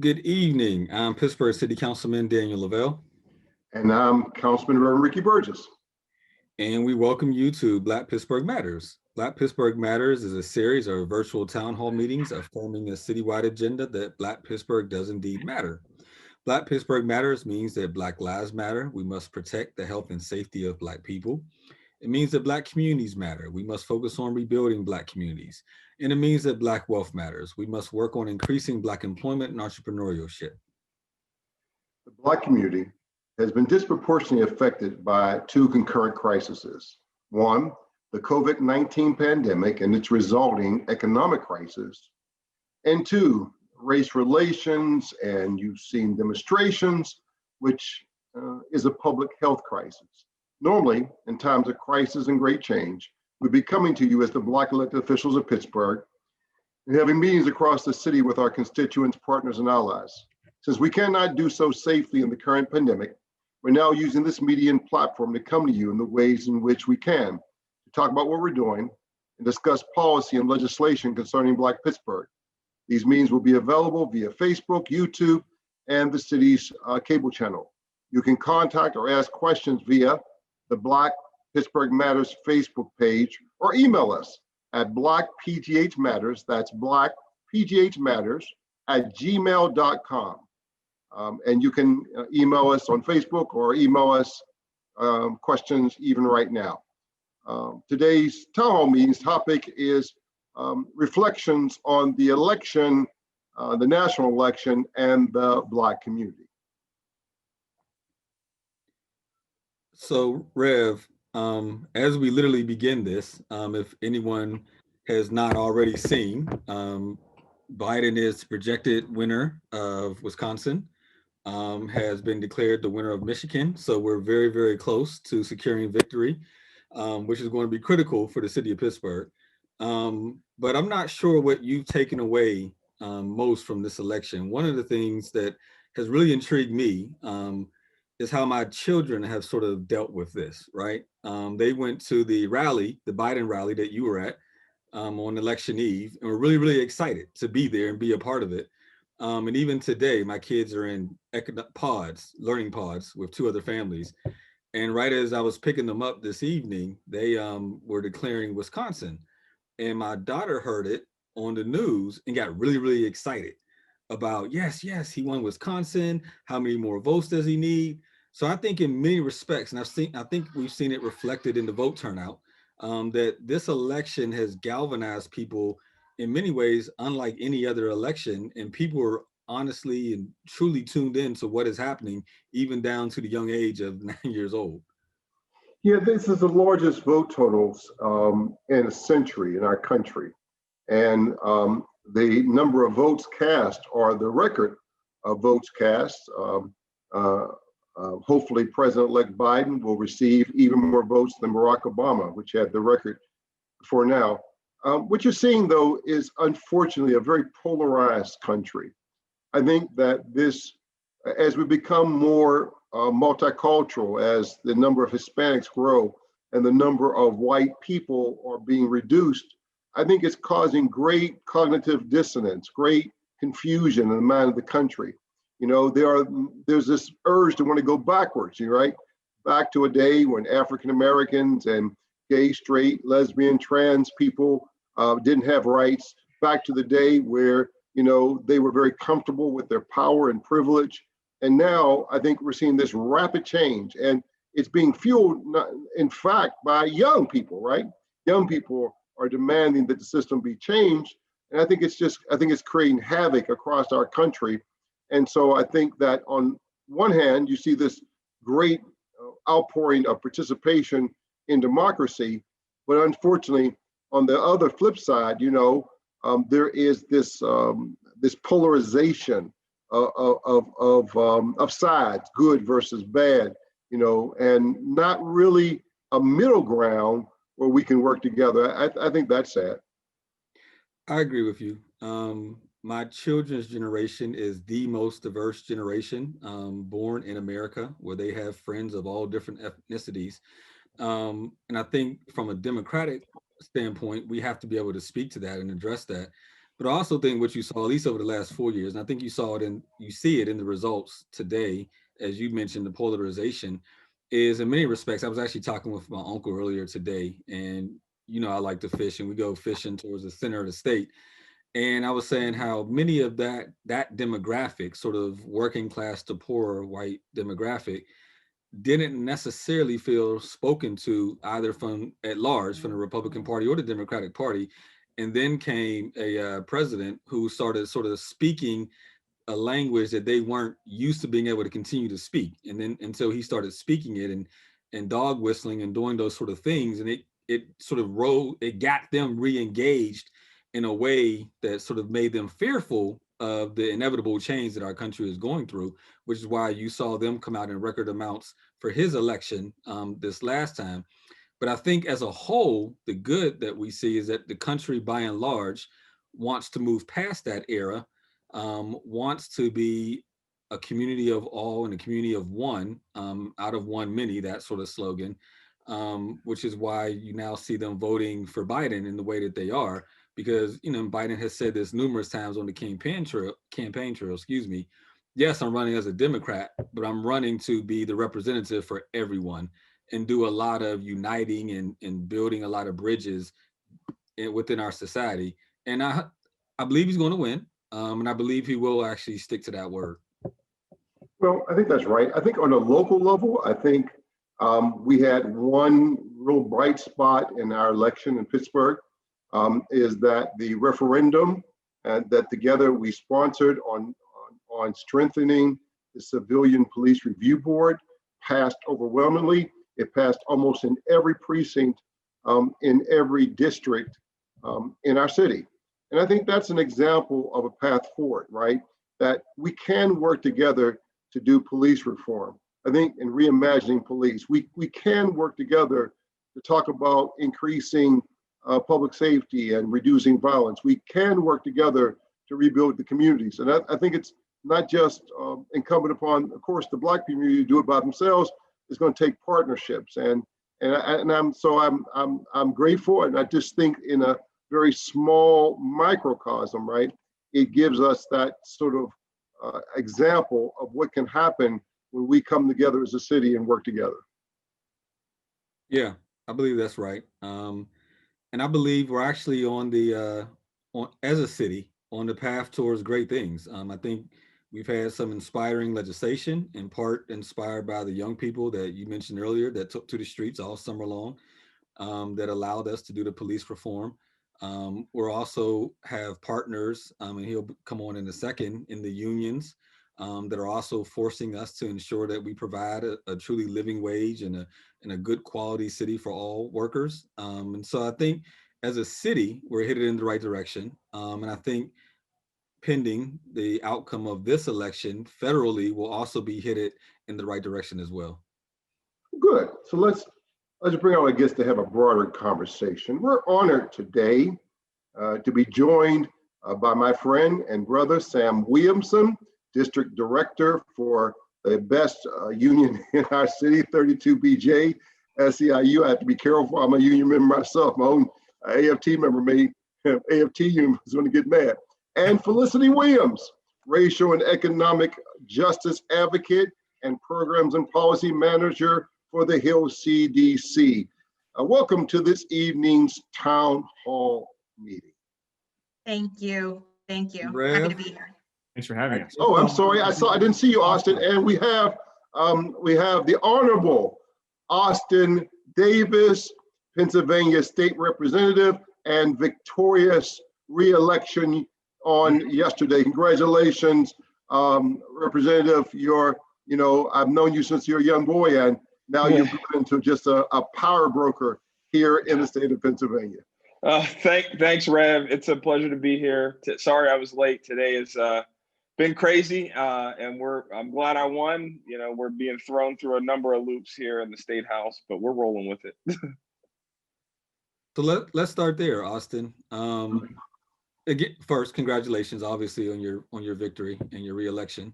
Good evening. I'm Pittsburgh City Councilman Daniel Lavelle, And I'm Councilman Reverend Ricky Burgess. and we welcome you to Black Pittsburgh Matters. Black Pittsburgh Matters is a series of virtual town hall meetings affirming a citywide agenda that Black Pittsburgh does indeed matter. Black Pittsburgh Matters means that Black lives matter. We must protect the health and safety of Black people. It means that Black communities matter. We must focus on rebuilding Black communities. And it means that Black wealth matters. We must work on increasing Black employment and entrepreneurship. The Black community has been disproportionately affected by two concurrent crises. One, the COVID-19 pandemic and its resulting economic crisis. And two, race relations, and you've seen demonstrations, which is a public health crisis. Normally, in times of crisis and great change, we'd be coming to you as the Black elected officials of Pittsburgh and having meetings across the city with our constituents, partners, and allies. Since we cannot do so safely in the current pandemic, we're now using this media and platform to come to you in the ways in which we can, to talk about what we're doing and discuss policy and legislation concerning Black Pittsburgh. These meetings will be available via Facebook, YouTube, and the city's cable channel. You can contact or ask questions via the Black Pittsburgh Matters Facebook page or email us at blackpghmatters, that's blackpghmatters@gmail.com. And you can email us on Facebook or email us questions even right now. Today's town hall meeting's topic is reflections on the election, the national election, and the Black community. So, Rev, as we literally begin this, if anyone has not already seen, Biden is the projected winner of Wisconsin, has been declared the winner of Michigan. So we're very, very close to securing victory, which is going to be critical for the city of Pittsburgh. But I'm not sure what you've taken away most from this election. One of the things that has really intrigued me is how my children have sort of dealt with this, right? They went to the rally, the Biden rally that you were at on election eve, and were really, really excited to be there and be a part of it. And even today, my kids are in learning pods with two other families. And right as I was picking them up this evening, they were declaring Wisconsin. And my daughter heard it on the news and got really, really excited about, yes, he won Wisconsin. How many more votes does he need? So I think in many respects, and I think we've seen it reflected in the vote turnout, that this election has galvanized people in many ways, unlike any other election, and people are honestly and truly tuned in to what is happening, even down to the young age of 9 years old. Yeah, this is the largest vote totals in a century in our country. And the number of votes cast are the record of votes cast. Hopefully President-elect Biden will receive even more votes than Barack Obama, which had the record for now. What you're seeing, though, is unfortunately a very polarized country. I think that this, as we become more multicultural, as the number of Hispanics grow and the number of white people are being reduced, I think it's causing great cognitive dissonance, great confusion in the mind of the country. You know, there's this urge to want to go backwards, right? Back to a day when African Americans and gay, straight, lesbian, trans people didn't have rights. Back to the day where, they were very comfortable with their power and privilege. And now I think we're seeing this rapid change, and it's being fueled, in fact, by young people, right? Young people are demanding that the system be changed. And I think it's creating havoc across our country. And so I think that on one hand, you see this great outpouring of participation in democracy, but unfortunately, on the other flip side, there is this polarization of sides, good versus bad, and not really a middle ground where we can work together. I think that's sad. I agree with you. My children's generation is the most diverse generation born in America, where they have friends of all different ethnicities. And I think from a democratic standpoint, we have to be able to speak to that and address that. But I also think what you saw, at least over the last 4 years, and I think you see it in the results today, as you mentioned, the polarization is in many respects. I was actually talking with my uncle earlier today, and I like to fish, and we go fishing towards the center of the state. And I was saying how many of that demographic, sort of working class to poor white demographic, didn't necessarily feel spoken to either from at large from the Republican Party or the Democratic Party. And then came a president who started sort of speaking a language that they weren't used to being able to continue to speak. And then until he started speaking it and dog whistling and doing those sort of things, and it sort of it got them re-engaged in a way that sort of made them fearful of the inevitable change that our country is going through, which is why you saw them come out in record amounts for his election this last time. But I think as a whole, the good that we see is that the country by and large wants to move past that era, wants to be a community of all and a community of one, out of one many, that sort of slogan, which is why you now see them voting for Biden in the way that they are, because Biden has said this numerous times on the campaign trail, excuse me. Yes, I'm running as a Democrat, but I'm running to be the representative for everyone and do a lot of uniting and building a lot of bridges within our society. And I believe he's going to win, and I believe he will actually stick to that word. Well, I think that's right. I think on a local level, I think we had one real bright spot in our election in Pittsburgh, is that the referendum that together we sponsored on strengthening the Civilian Police Review Board passed overwhelmingly. It passed almost in every precinct, in every district in our city. And I think that's an example of a path forward, right? That we can work together to do police reform. I think in reimagining police, we can work together to talk about increasing public safety and reducing violence. We can work together to rebuild the communities. And I think it's not just incumbent upon, of course, the Black community to do it by themselves. It's going to take partnerships, and I'm grateful, and I just think in a very small microcosm, right? It gives us that sort of example of what can happen when we come together as a city and work together. Yeah, I believe that's right, and I believe we're actually as a city on the path towards great things. I think we've had some inspiring legislation, in part inspired by the young people that you mentioned earlier that took to the streets all summer long, that allowed us to do the police reform. We're also have partners, and he'll come on in a second, in the unions, that are also forcing us to ensure that we provide a truly living wage and a good quality city for all workers. And so I think as a city, we're headed in the right direction. And I think pending the outcome of this election federally will also be headed in the right direction as well. Good. So let's bring our guests to have a broader conversation. We're honored today to be joined by my friend and brother, Sam Williamson, District Director for the best union in our city, 32BJ, SEIU. I have to be careful. I'm a union member myself. My own AFT member may have AFT union is going to get mad. And Felicity Williams, Racial and Economic Justice Advocate and Programs and Policy Manager for the Hill CDC. Welcome to this evening's Town Hall meeting. Thank you. Thank you. Rev. Happy to be here. Thanks for having us. Oh, I'm sorry. I didn't see you, Austin. And we have the Honorable Austin Davis, Pennsylvania State Representative, and victorious re-election on yesterday. Congratulations, Representative. I've known you since you're a young boy, and now you've grown into just a power broker here in the state of Pennsylvania. Thanks, Rev. It's a pleasure to be here. Sorry I was late. Today has been crazy, and I'm glad I won. We're being thrown through a number of loops here in the State House, but we're rolling with it. So let's start there, Austin. Again, first, congratulations, obviously, on your victory and your re-election.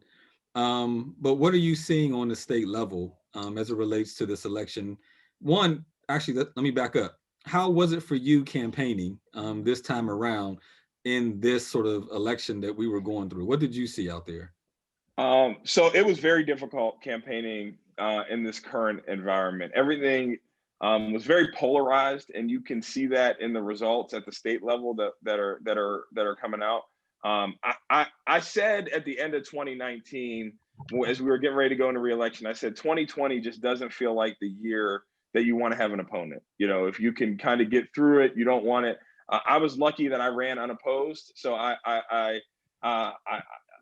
But what are you seeing on the state level as it relates to this election? One, actually, let me back up. How was it for you campaigning this time around in this sort of election that we were going through? What did you see out there? So it was very difficult campaigning in this current environment. Everything was very polarized, and you can see that in the results at the state level that are coming out. I said at the end of 2019, as we were getting ready to go into re-election, I said 2020 just doesn't feel like the year that you want to have an opponent. You know, if you can kind of get through it, you don't want it. I was lucky that I ran unopposed, so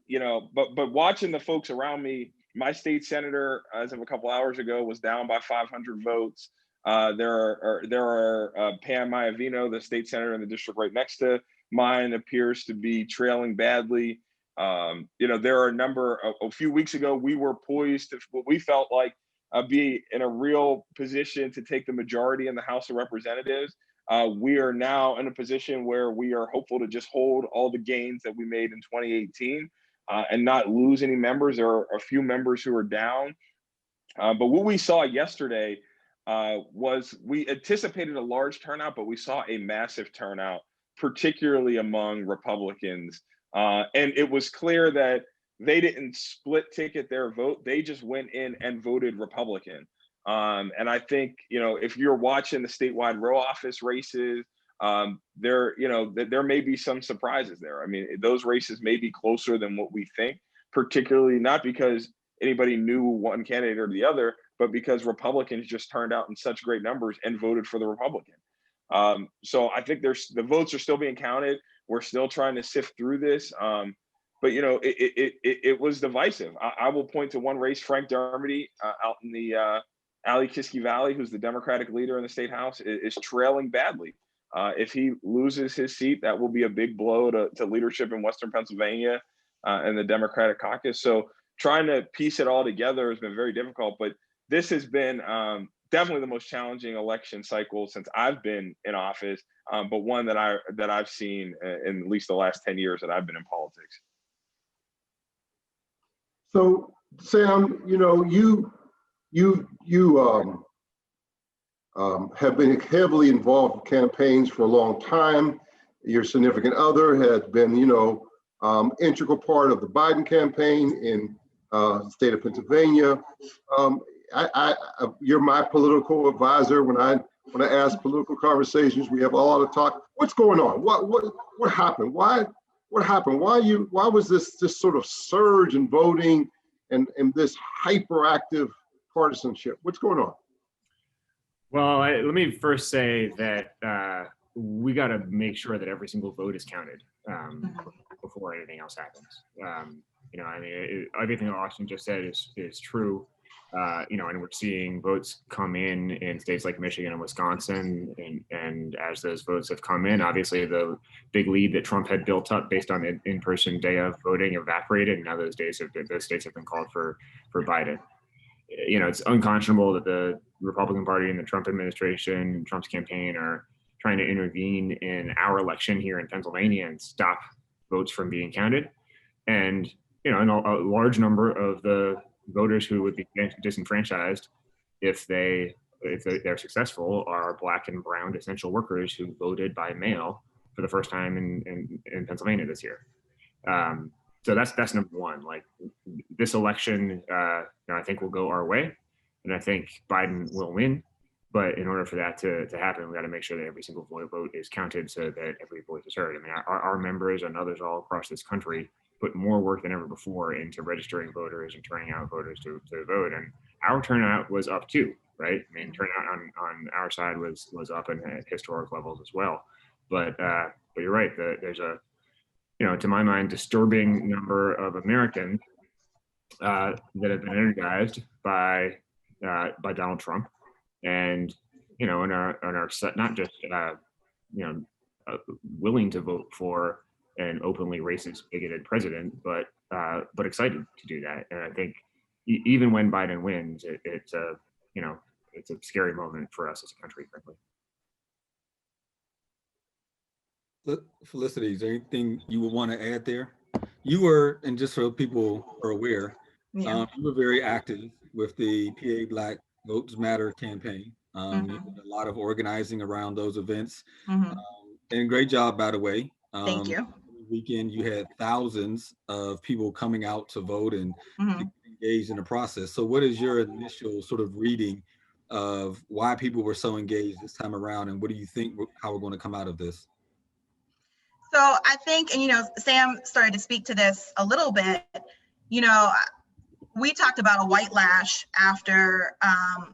you know, but watching the folks around me, my state senator, as of a couple hours ago, was down by 500 votes. There are Pam Iavino, the state senator in the district right next to mine, appears to be trailing badly. You know, there are a few weeks ago, we were poised to what we felt like be in a real position to take the majority in the House of Representatives. We are now in a position where we are hopeful to just hold all the gains that we made in 2018 and not lose any members. There are a few members who are down. But what we saw yesterday was we anticipated a large turnout, but we saw a massive turnout, particularly among Republicans. And it was clear that they didn't split ticket their vote. They just went in and voted Republican. And I think, you know, if you're watching the statewide row office races, there may be some surprises there. I mean, those races may be closer than what we think, particularly not because anybody knew one candidate or the other, but because Republicans just turned out in such great numbers and voted for the Republican. So I think the votes are still being counted. We're still trying to sift through this. But you know, it was divisive. I will point to one race, Frank Dermody out in the Ali-Kiski Valley, who's the Democratic leader in the state house, is trailing badly. If he loses his seat, that will be a big blow to leadership in Western Pennsylvania and the Democratic caucus. So trying to piece it all together has been very difficult, but this has been definitely the most challenging election cycle since I've been in office, but one that I've seen in at least the last 10 years that I've been in politics. So Sam, you know, you have been heavily involved in campaigns for a long time. Your significant other has been, you know, integral part of the Biden campaign in the state of Pennsylvania. You're my political advisor. When I ask political conversations, we have a lot of talk. What's going on? What happened? What happened? Why was this sort of surge in voting and this hyperactive partisanship? What's going on? Well, let me first say that we got to make sure that every single vote is counted before anything else happens. You know, I mean, everything that Austin just said is true. You know, and we're seeing votes come in states like Michigan and Wisconsin, and as those votes have come in, obviously the big lead that Trump had built up based on the in-person day of voting evaporated, and now those states have been called for Biden. You know, it's unconscionable that the Republican Party and the Trump administration, Trump's campaign, are trying to intervene in our election here in Pennsylvania and stop votes from being counted. And you know, and a large number of the voters who would be disenfranchised if they're successful are Black and brown essential workers who voted by mail for the first time in Pennsylvania this year. So that's number one. Like, this election, you know, I think will go our way, and I think Biden will win. But in order for that to happen, we got to make sure that every single vote is counted so that every voice is heard. I mean, our members and others all across this country put more work than ever before into registering voters and turning out voters to vote, and our turnout was up too, right? I mean, turnout on our side was up and at historic levels as well. But you're right. There's a, you know, to my mind, disturbing number of Americans that have been energized by Donald Trump, and you know, and are not just you know, willing to vote for an openly racist, bigoted president, but excited to do that. And I think even when Biden wins, it's a, you know, it's a scary moment for us as a country, frankly. Felicity, is there anything you would want to add there? You were, and just so people are aware, Yeah. you were very active with the PA Black Votes Matter campaign. You did a lot of organizing around those events. Mhm. And great job, by the way. Thank you. Weekend, you had thousands of people coming out to vote and Mhm. engaged in the process. So what is your initial sort of reading of why people were so engaged this time around, and what do you think how we're going to come out of this? So I think, and Sam started to speak to this a little bit, you know, we talked about a white lash after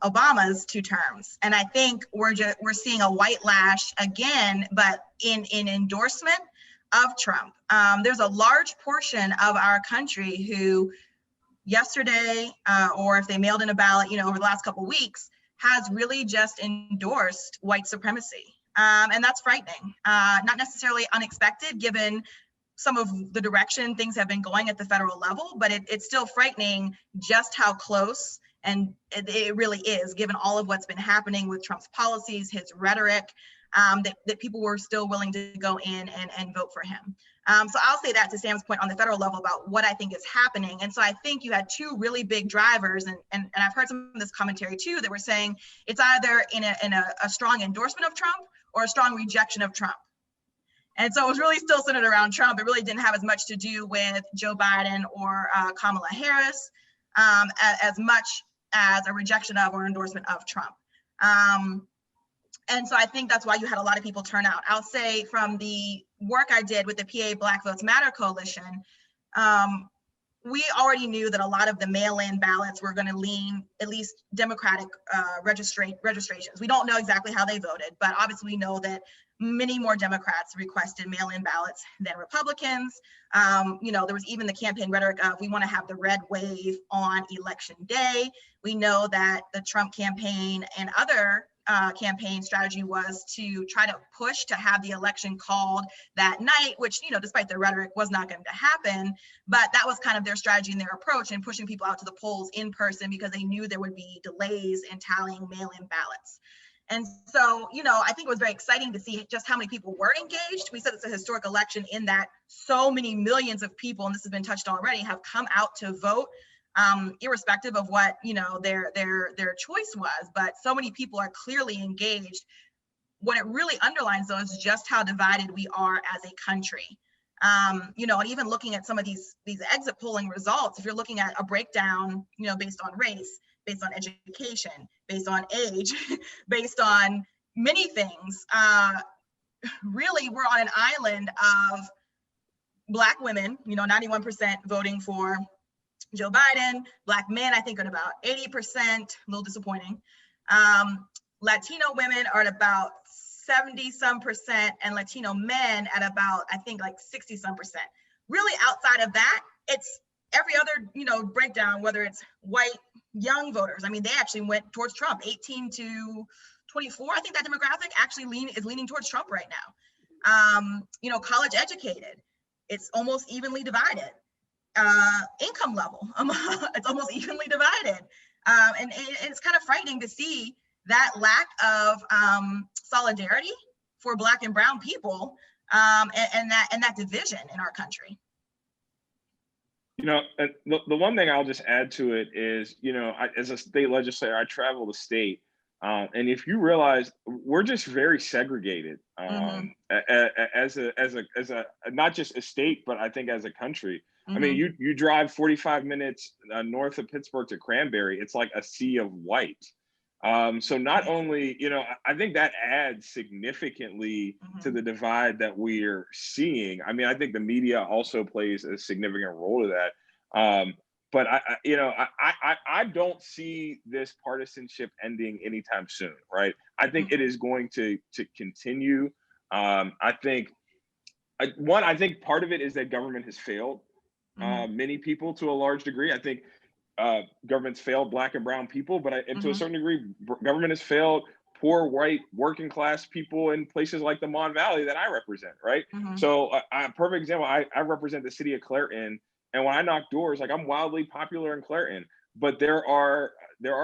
Obama's 2 terms. And I think we're seeing a white lash again, but in endorsement of Trump. There's a large portion of our country who yesterday, or if they mailed in a ballot, over the last couple of weeks, has really just endorsed white supremacy. And that's frightening, not necessarily unexpected given some of the direction things have been going at the federal level, but it's still frightening just how close and it really is, given all of what's been happening with Trump's policies, his rhetoric, that people were still willing to go in and vote for him. So I'll say that to Sam's point on the federal level about what I think is happening. And so I think you had 2 really big drivers, and I've heard some of this commentary too, that were saying it's either in a strong endorsement of Trump or a strong rejection of Trump. And so it was really still centered around Trump. It really didn't have as much to do with Joe Biden or Kamala Harris as much as a rejection of or endorsement of Trump. And so I think that's why you had a lot of people turn out. I'll say from the work I did with the PA Black Votes Matter Coalition, we already knew that a lot of the mail-in ballots were going to lean at least Democratic registrations. We don't know exactly how they voted, but obviously we know that many more Democrats requested mail-in ballots than Republicans. There was even the campaign rhetoric of we want to have the red wave on election day. We know that the Trump campaign and other campaign strategy was to try to push to have the election called that night, which, despite their rhetoric, was not going to happen. But that was kind of their strategy and their approach in pushing people out to the polls in person because they knew there would be delays in tallying mail-in ballots. And so, I think it was very exciting to see just how many people were engaged. We said it's a historic election in that so many millions of people, and this has been touched on already, have come out to vote, irrespective of what, their choice was. But so many people are clearly engaged. What it really underlines, though, is just how divided we are as a country. And even looking at some of these exit polling results, if you're looking at a breakdown, based on race, based on education, based on age, based on many things, really we're on an island of Black women, 91% voting for Joe Biden, Black men, I think at about 80%, a little disappointing. Latino women are at about 70-some%, and Latino men at about, I think, like 60-some%. Really outside of that, it's every other, breakdown, whether it's white young voters. I mean, they actually went towards Trump, 18 to 24. I think that demographic actually is leaning towards Trump right now. College educated, it's almost evenly divided. Income level, it's almost evenly divided. And it's kind of frightening to see that lack of solidarity for Black and brown people, and that division in our country. The one thing I'll just add to it is, as a state legislator, I travel the state, and if you realize we're just very segregated, as a not just a state, but I think as a country. I mean, you drive 45 minutes north of Pittsburgh to Cranberry, it's like a sea of white. So not only, I think that adds significantly to the divide that we're seeing. I mean, I think the media also plays a significant role to that. But I don't see this partisanship ending anytime soon, right? I think it is going to continue. I think part of it is that government has failed many people to a large degree. I think government's failed Black and brown people, but to a certain degree, government has failed poor white working class people in places like the Mon Valley that I represent, right? So a perfect example, I represent the city of Clairton, and when I knock doors, like I'm wildly popular in Clairton, but there are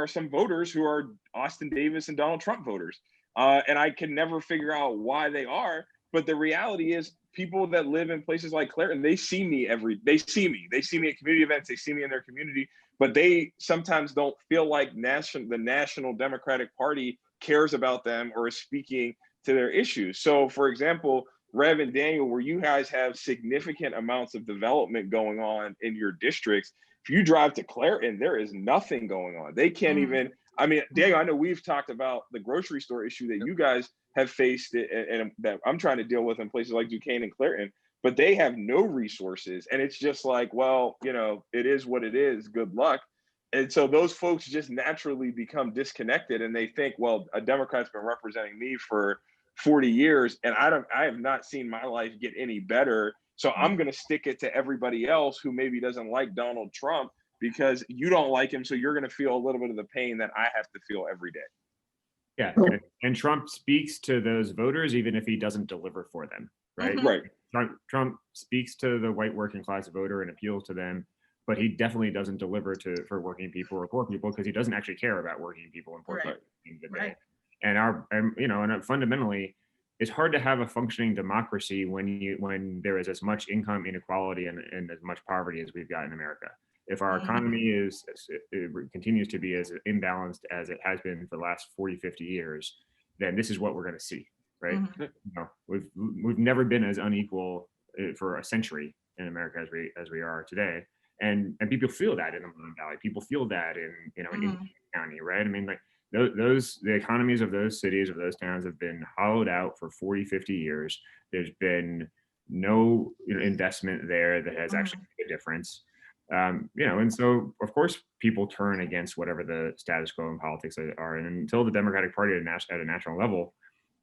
some voters who are Austin Davis and Donald Trump voters, and I can never figure out why they are. But the reality is, people that live in places like Clairton, they see me at community events, they see me in their community, but they sometimes don't feel like the National Democratic Party cares about them or is speaking to their issues. So, for example, Rev and Daniel, where you guys have significant amounts of development going on in your districts. If you drive to Clareton, there is nothing going on. They can't even, I mean, Daniel, I know we've talked about the grocery store issue that you guys have faced and that I'm trying to deal with in places like Duquesne and Clareton, but they have no resources. And it's just like, well, you know, it is what it is, good luck. And so those folks just naturally become disconnected and they think, well, a Democrat's been representing me for 40 years and I have not seen my life get any better. So I'm going to stick it to everybody else who maybe doesn't like Donald Trump because you don't like him. So you're going to feel a little bit of the pain that I have to feel every day. Yeah. And Trump speaks to those voters, even if he doesn't deliver for them. Right. Right. Trump speaks to the white working class voter and appeals to them, but he definitely doesn't deliver for working people or poor people because he doesn't actually care about working people and poor people at the end of the day. And fundamentally, it's hard to have a functioning democracy when there is as much income inequality and as much poverty as we've got in America. If our economy continues to be as imbalanced as it has been for the last 40, 50 years, then this is what we're going to see, right? You know, we've never been as unequal for a century in America as we are today, and people feel that in the Mountain Valley. People feel that in in county, right? I mean, like. The economies of those cities, of those towns have been hollowed out for 40, 50 years. There's been no investment there that has actually made a difference. And so of course people turn against whatever the status quo in politics are. And until the Democratic Party at a national level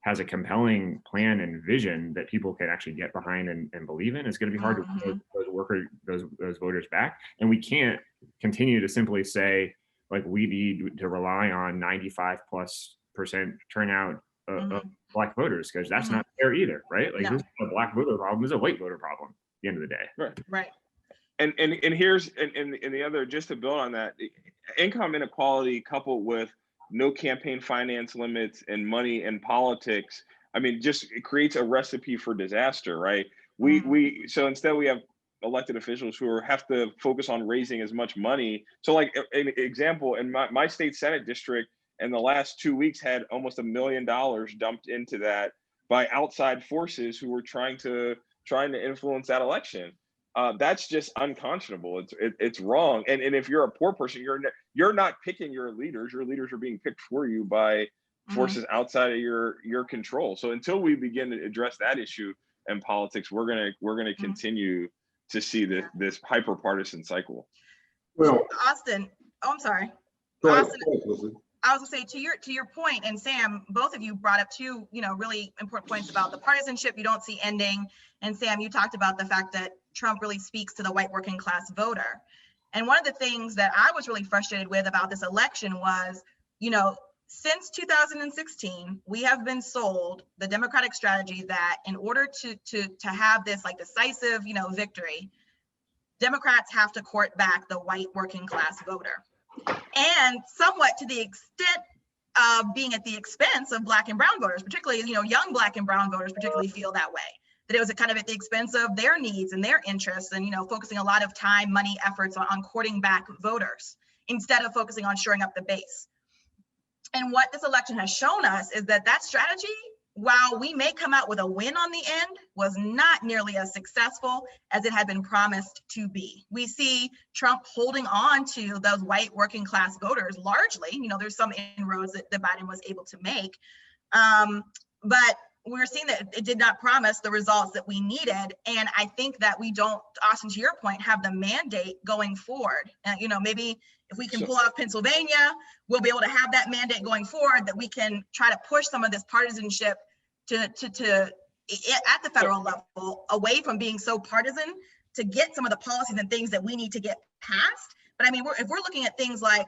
has a compelling plan and vision that people can actually get behind and believe in, it's going to be hard to win those voters back. And we can't continue to simply say, like, we need to rely on 95+% turnout of Black voters, because that's not fair either, right? Like, this is a Black voter problem, this is a white voter problem at the end of the day. Right. And here's and the other, just to build on that, income inequality coupled with no campaign finance limits and money in politics, I mean, just it creates a recipe for disaster, right? So instead we have elected officials who have to focus on raising as much money. So like an example, in my state Senate district in the last 2 weeks had almost $1 million dumped into that by outside forces who were trying to influence that election. That's just unconscionable. It's wrong. And if you're a poor person, you're not picking your leaders. Your leaders are being picked for you by forces outside of your control. So until we begin to address that issue in politics, we're gonna continue to see this hyper partisan cycle. Well, Austin, I'm sorry. Austin, I was gonna say to your point, and Sam, both of you brought up two, really important points about the partisanship you don't see ending. And Sam, you talked about the fact that Trump really speaks to the white working class voter. And one of the things that I was really frustrated with about this election was, since 2016, we have been sold the Democratic strategy that in order to have this like decisive, victory, Democrats have to court back the white working class voter. And somewhat to the extent of being at the expense of Black and brown voters, particularly, young Black and brown voters particularly feel that way, that it was kind of at the expense of their needs and their interests and, focusing a lot of time, money, efforts on courting back voters instead of focusing on shoring up the base. And what this election has shown us is that strategy, while we may come out with a win on the end, was not nearly as successful as it had been promised to be. We see Trump holding on to those white working class voters largely. There's some inroads that Biden was able to make, but we're seeing that it did not promise the results that we needed. And I think that we don't, Austin, to your point, have the mandate going forward. Maybe if we can pull off Pennsylvania, we'll be able to have that mandate going forward, that we can try to push some of this partisanship to at the federal level away from being so partisan to get some of the policies and things that we need to get passed. But I mean, if we're looking at things like,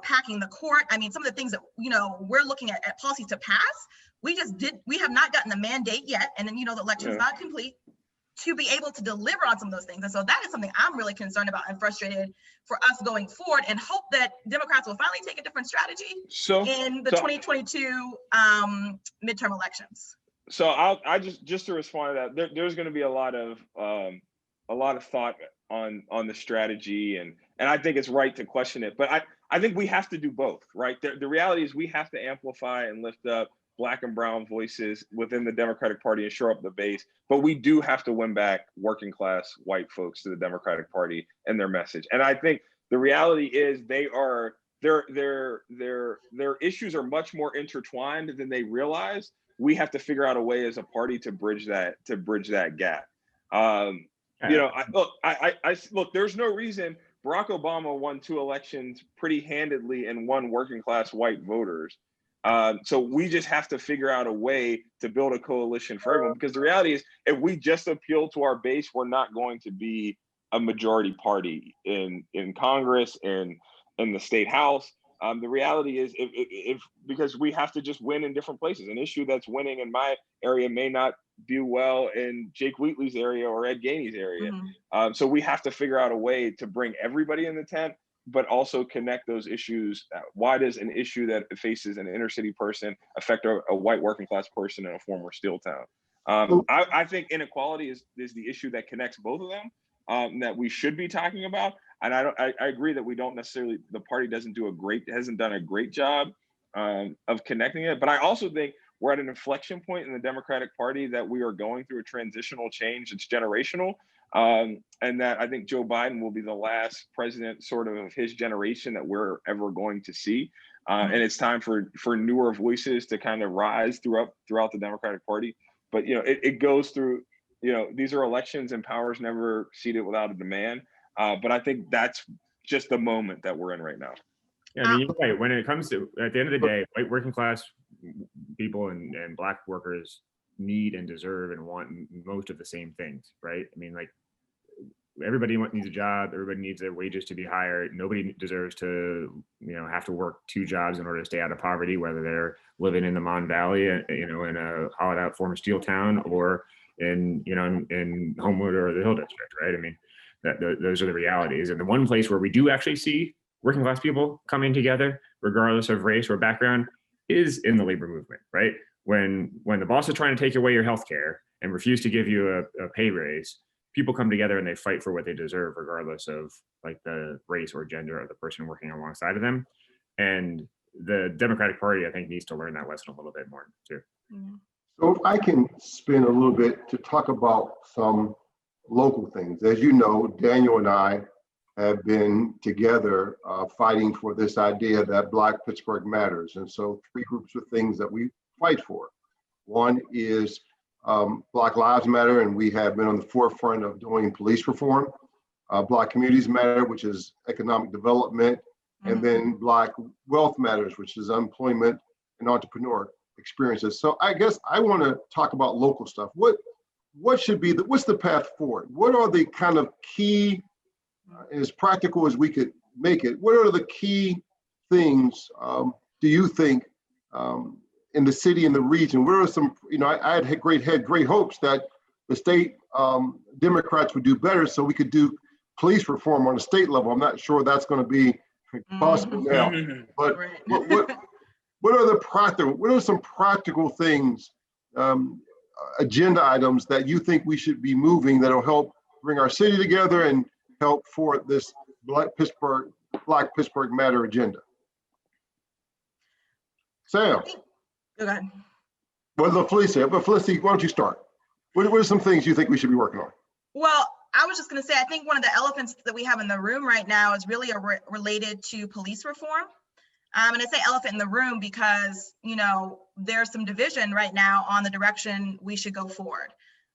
packing the court, I mean, some of the things that, we're looking at policies to pass, we have not gotten the mandate yet. And then, the election's not complete to be able to deliver on some of those things. And so that is something I'm really concerned about and frustrated for us going forward, and hope that Democrats will finally take a different strategy in the 2022 midterm elections. So I just to respond to that, there's going to be a lot of thought on the strategy, and I think it's right to question it. But I think we have to do both, right? The reality is we have to amplify and lift up Black and brown voices within the Democratic Party and shore up the base. But we do have to win back working class white folks to the Democratic Party and their message. And I think the reality is their issues are much more intertwined than they realize. We have to figure out a way as a party to bridge that gap. Look, there's no reason Barack Obama won 2 elections pretty handedly and won working class white voters. So we just have to figure out a way to build a coalition for everyone, because the reality is if we just appeal to our base, we're not going to be a majority party in Congress and in the state house. The reality is if because we have to just win in different places. An issue that's winning in my area may not do well in Jake Wheatley's area or Ed Gainey's area. So we have to figure out a way to bring everybody in the tent, but also connect those issues. Why does an issue that faces an inner city person affect a white working class person in a former steel town? I think inequality is the issue that connects both of them, that we should be talking about. And I agree that we don't necessarily, the party hasn't done a great job of connecting it. But I also think we're at an inflection point in the Democratic Party that we are going through a transitional change. It's generational. And that I think Joe Biden will be the last president sort of his generation that we're ever going to see. And it's time for newer voices to kind of rise throughout the Democratic Party. But, it goes through, these are elections and power's never seated without a demand. But I think that's just the moment that we're in right now. Yeah, I mean, you're right. When it comes to, at the end of the day, white working class people and Black workers need and deserve and want most of the same things, right? I mean, like, everybody needs a job. Everybody needs their wages to be higher. Nobody deserves to, have to work 2 jobs in order to stay out of poverty, whether they're living in the Mon Valley, in a hollowed out former steel town, or in Homewood or the Hill District, right? I mean, those are the realities. And the one place where we do actually see working class people coming together, regardless of race or background, is in the labor movement, right? When the boss is trying to take away your health care and refuse to give you a pay raise, people come together and they fight for what they deserve, regardless of like the race or gender of the person working alongside of them. And the Democratic Party, I think, needs to learn that lesson a little bit more too. So if I can spin a little bit to talk about some local things. As you know, Daniel and I have been together fighting for this idea that Black Pittsburgh matters. And so 3 groups of things that we fight for. One is Black Lives Matter, and we have been on the forefront of doing police reform. Black Communities Matter, which is economic development, and then Black Wealth Matters, which is employment and entrepreneur experiences. So I guess I want to talk about local stuff. What should be what's the path forward? What are the kind of key, as practical as we could make it, what are the key things do you think in the city and the region? What are some, I had great hopes that the state Democrats would do better so we could do police reform on a state level. I'm not sure that's going to be possible now, but what are some practical things, agenda items that you think we should be moving that'll help bring our city together and help for this Black Pittsburgh Matter agenda? Sam. Go ahead. Well, Felicity, why don't you start? What are some things you think we should be working on? Well, I was just going to say, I think one of the elephants that we have in the room right now is really related to police reform. And I say elephant in the room because, there's some division right now on the direction we should go forward.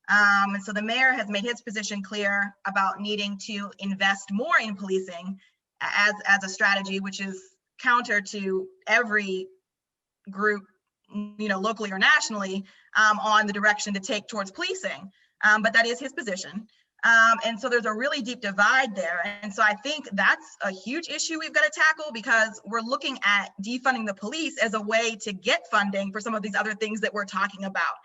And so the mayor has made his position clear about needing to invest more in policing as a strategy, which is counter to every group, locally or nationally, on the direction to take towards policing. But that is his position. And so there's a really deep divide there. And so I think that's a huge issue we've got to tackle, because we're looking at defunding the police as a way to get funding for some of these other things that we're talking about.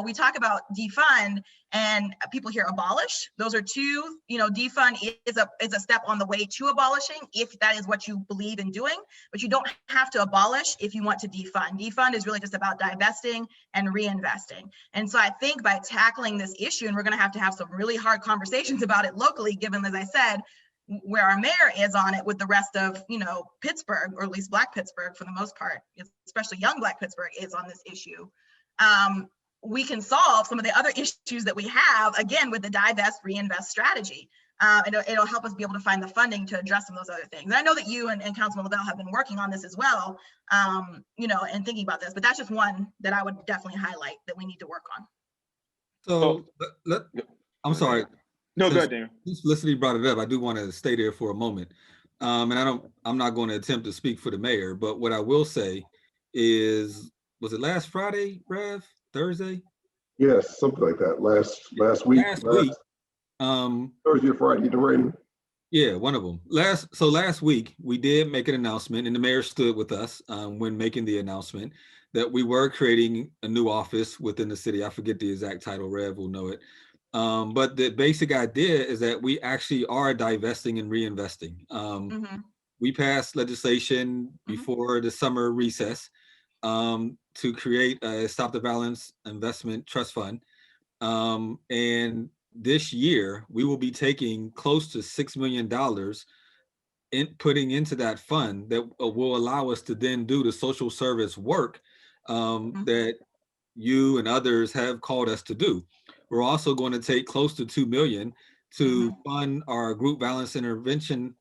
We talk about defund and people hear abolish. Those are two, defund is a step on the way to abolishing if that is what you believe in doing, but you don't have to abolish if you want to defund. Defund is really just about divesting and reinvesting. And so I think by tackling this issue, and we're going to have some really hard conversations about it locally, given, as I said, where our mayor is on it with the rest of, Pittsburgh, or at least Black Pittsburgh for the most part, especially young Black Pittsburgh is on this issue. We can solve some of the other issues that we have, again, with the divest, reinvest strategy. It'll help us be able to find the funding to address some of those other things. And I know that you and Councilman Lavelle have been working on this as well, and thinking about this, but that's just one that I would definitely highlight that we need to work on. So I'm sorry. No, go ahead, Daniel. Since Felicity brought it up, I do want to stay there for a moment. And I'm not going to attempt to speak for the mayor, but what I will say is, was it last Friday, Rev? Thursday? Yes, something like that. Last week. Thursday or Friday, the rain. Yeah, one of them. Last week we did make an announcement, and the mayor stood with us when making the announcement that we were creating a new office within the city. I forget the exact title. Rev will know it. But the basic idea is that we actually are divesting and reinvesting. We passed legislation before the summer recess to create a Stop the Violence Investment Trust Fund. And this year, we will be taking close to $6 million putting into that fund that will allow us to then do the social service work that you and others have called us to do. We're also going to take close to $2 million to fund our group violence intervention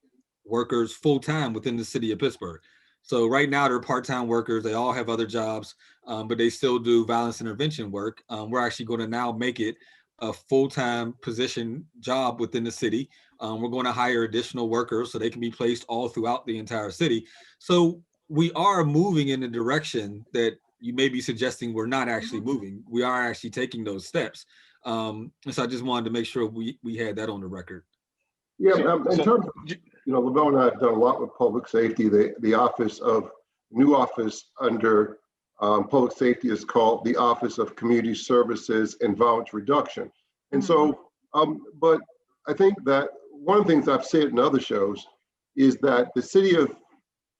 workers full-time within the city of Pittsburgh. So right now they're part-time workers. They all have other jobs, but they still do violence intervention work. We're actually going to now make it a full-time position job within the city. We're going to hire additional workers so they can be placed all throughout the entire city. So we are moving in the direction that you may be suggesting we're not actually moving. We are actually taking those steps. And so I just wanted to make sure we had that on the record. Yeah, in terms of, Lavelle and I have done a lot with public safety. The new office under public safety is called the Office of Community Services and Violence Reduction. And so, but I think that one of the things I've said in other shows is that the city of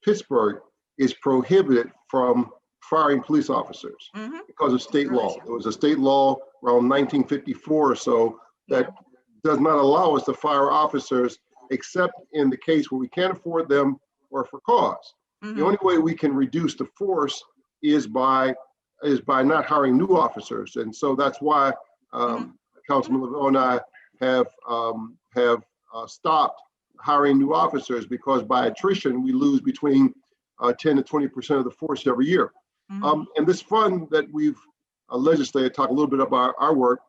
Pittsburgh is prohibited from firing police officers because of state law. There was a state law around 1954 or so that does not allow us to fire officers except in the case where we can't afford them or for cause. The only way we can reduce the force is by not hiring new officers. And so that's why Councilman Lavelle and I have stopped hiring new officers, because by attrition, we lose between 10 to 20% of the force every year. And this fund that we've legislated, talk a little bit about our work,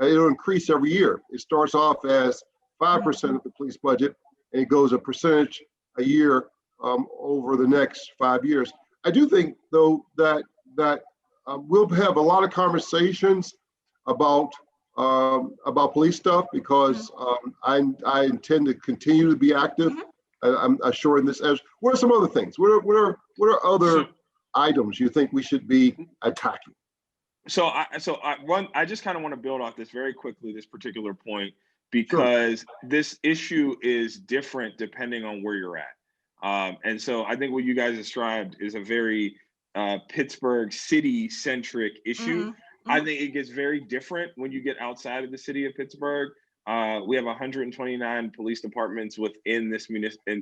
it'll increase every year. It starts off as 5% of the police budget, and it goes a percentage a year over the next 5 years. I do think, though, that we'll have a lot of conversations about police stuff, because I intend to continue to be active. I'm sure in this. What are some other things? What are other items you think we should be attacking? I just kind of want to build off this very quickly, this particular point, because this issue is different depending on where you're at. And so I think what you guys described is a very Pittsburgh city-centric issue. I think it gets very different when you get outside of the city of Pittsburgh. We have 129 police departments within this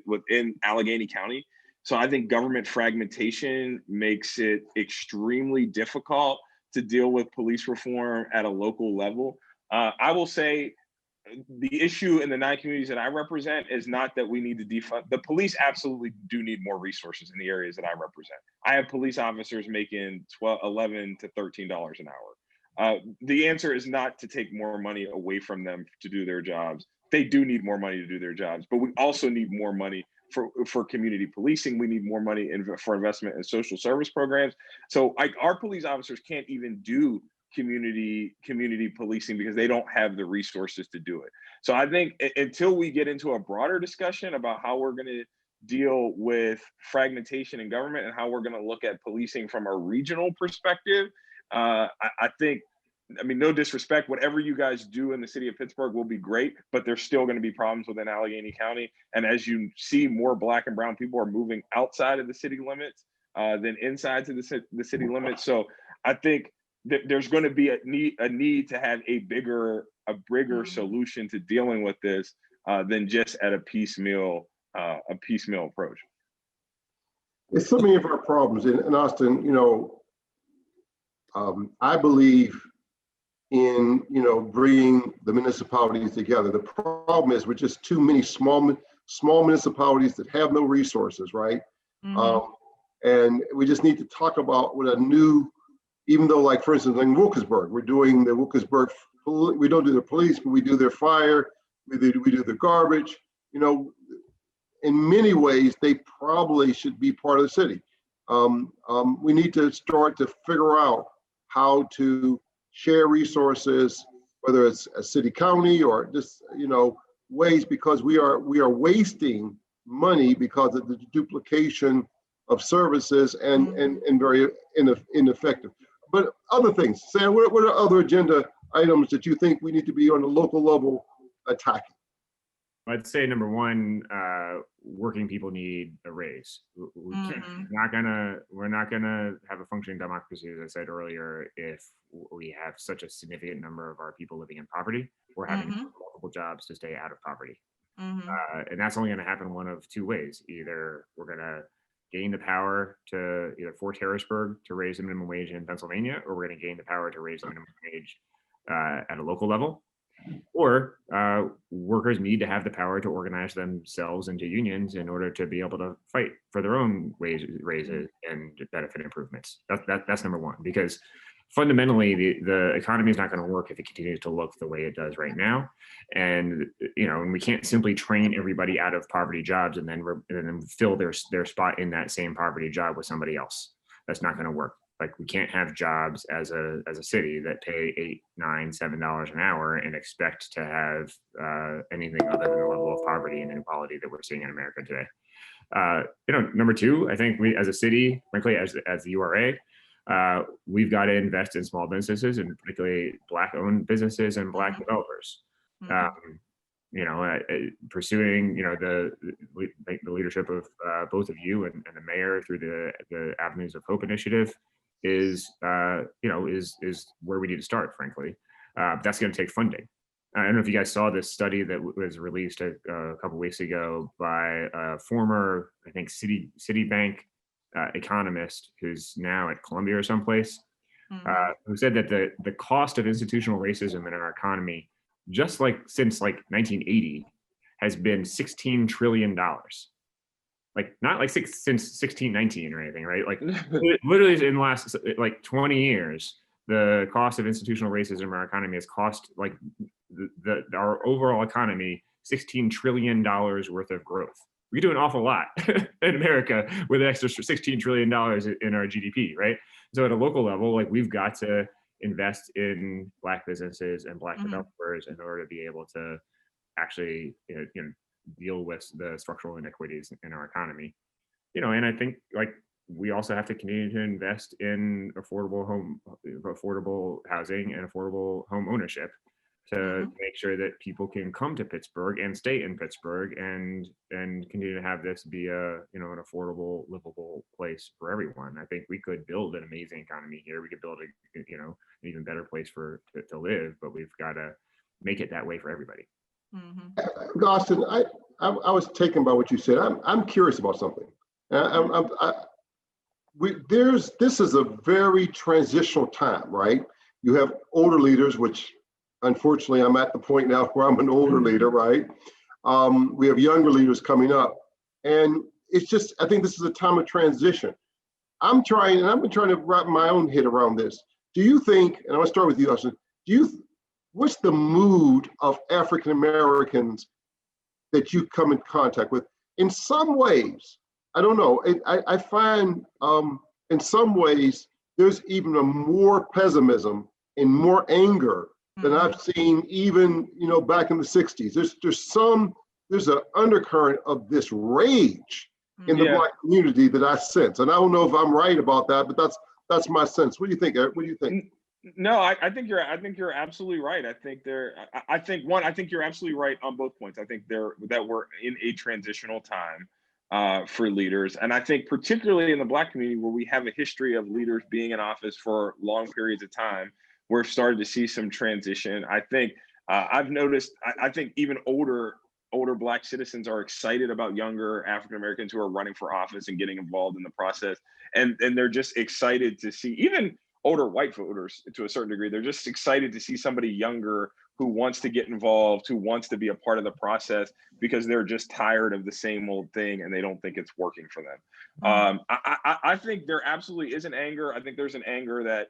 within Allegheny County. So I think government fragmentation makes it extremely difficult to deal with police reform at a local level. I will say the issue in the 9 communities that I represent is not that we need to defund. The police absolutely do need more resources in the areas that I represent. I have police officers making $11 to $13 an hour. The answer is not to take more money away from them to do their jobs. They do need more money to do their jobs, but we also need more money for community policing. We need more money for investment in social service programs. So our police officers can't even do community policing because they don't have the resources to do it. So I think until we get into a broader discussion about how we're going to deal with fragmentation in government and how we're going to look at policing from a regional perspective, I think, no disrespect, whatever you guys do in the city of Pittsburgh will be great, but there's still going to be problems within Allegheny County. And as you see, more Black and brown people are moving outside of the city limits than inside to the city limits. So I think that there's going to be a need to have a bigger solution to dealing with this. than just at a piecemeal approach. It's so many of our problems in Austin. I believe in bringing the municipalities together. The problem is with just too many small municipalities that have no resources, right? Mhm. And we just need to talk about what a new, even though, like, for instance, in Wilkesburg, we're doing the Wilkesburg, we don't do the police, but we do their fire, we do the garbage. In many ways, they probably should be part of the city. We need to start to figure out how to share resources, whether it's a city county or just ways, because we are wasting money because of the duplication of services and very ineffective. But other things, Sam, what are other agenda items that you think we need to be on the local level attacking? I'd say number one, working people need a raise. We can't, we're not gonna have a functioning democracy, as I said earlier, if we have such a significant number of our people living in poverty or having multiple jobs to stay out of poverty. And that's only gonna happen one of two ways. Either we're gonna gain the power to either force Harrisburg to raise the minimum wage in Pennsylvania, or we're gonna gain the power to raise the minimum wage at a local level. Or workers need to have the power to organize themselves into unions in order to be able to fight for their own raises and benefit improvements. That's number one, because fundamentally the economy is not going to work if it continues to look the way it does right now. And and we can't simply train everybody out of poverty jobs and then fill their spot in that same poverty job with somebody else. That's not going to work. Like, we can't have jobs as a city that pay $8, $9, $7 an hour and expect to have anything other than the level of poverty and inequality that we're seeing in America today. Number two, I think we as a city, frankly, as the URA, we've got to invest in small businesses, and particularly Black-owned businesses and Black developers. Pursuing the leadership of both of you and the mayor through the Avenues of Hope initiative is where we need to start, frankly. That's going to take funding. I don't know if you guys saw this study that was released a couple weeks ago by a former, I think, Citibank economist who's now at Columbia or someplace, who said that the cost of institutional racism in our economy, just since 1980, has been $16 trillion. Not since 1619 or anything, right? Literally in the last 20 years, the cost of institutional racism in our economy has cost our overall economy $16 trillion worth of growth. We do an awful lot in America with an extra $16 trillion in our GDP, right? So at a local level, we've got to invest in Black businesses and Black developers in order to be able to actually deal with the structural inequities in our economy. And I think we also have to continue to invest in affordable housing and affordable home ownership to make sure that people can come to Pittsburgh and stay in Pittsburgh and continue to have this be an affordable, livable place for everyone. I think we could build an amazing economy here. We could build an even better place to live, but we've got to make it that way for everybody. Austin, I was taken by what you said. I'm curious about something. This is a very transitional time, right? You have older leaders, which unfortunately I'm at the point now where I'm an older leader, right? We have younger leaders coming up, and it's just, I think this is a time of transition. I've been trying to wrap my own head around this. Do you think, and I'm gonna start with you, Austin, what's the mood of African Americans that you come in contact with? In some ways, I don't know, I find in some ways there's even a more pessimism and more anger than I've seen even back in the 60s. There's an undercurrent of this rage in the Black community that I sense, and I don't know if I'm right about that, but that's my sense. What do you think, Eric? What do you think? No, I think you're absolutely right. I think you're absolutely right on both points. I think that we're in a transitional time for leaders, and I think particularly in the Black community, where we have a history of leaders being in office for long periods of time, we're starting to see some transition. I think I've noticed. I think even older older Black citizens are excited about younger African Americans who are running for office and getting involved in the process. And they're just excited to see, even older white voters to a certain degree, they're just excited to see somebody younger who wants to get involved, who wants to be a part of the process, because they're just tired of the same old thing and they don't think it's working for them. I think there absolutely is an anger. I think there's an anger that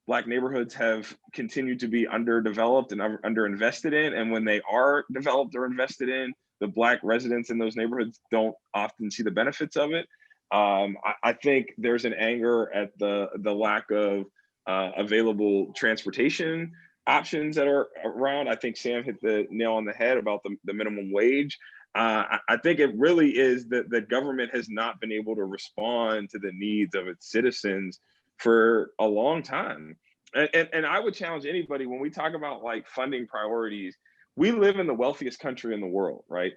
Black neighborhoods have continued to be underdeveloped and underinvested in. And when they are developed or invested in, the Black residents in those neighborhoods don't often see the benefits of it. I think there's an anger at the lack of available transportation options that are around. I think Sam hit the nail on the head about the minimum wage. I think it really is that the government has not been able to respond to the needs of its citizens for a long time. And I would challenge anybody when we talk about like funding priorities. We live in the wealthiest country in the world, right?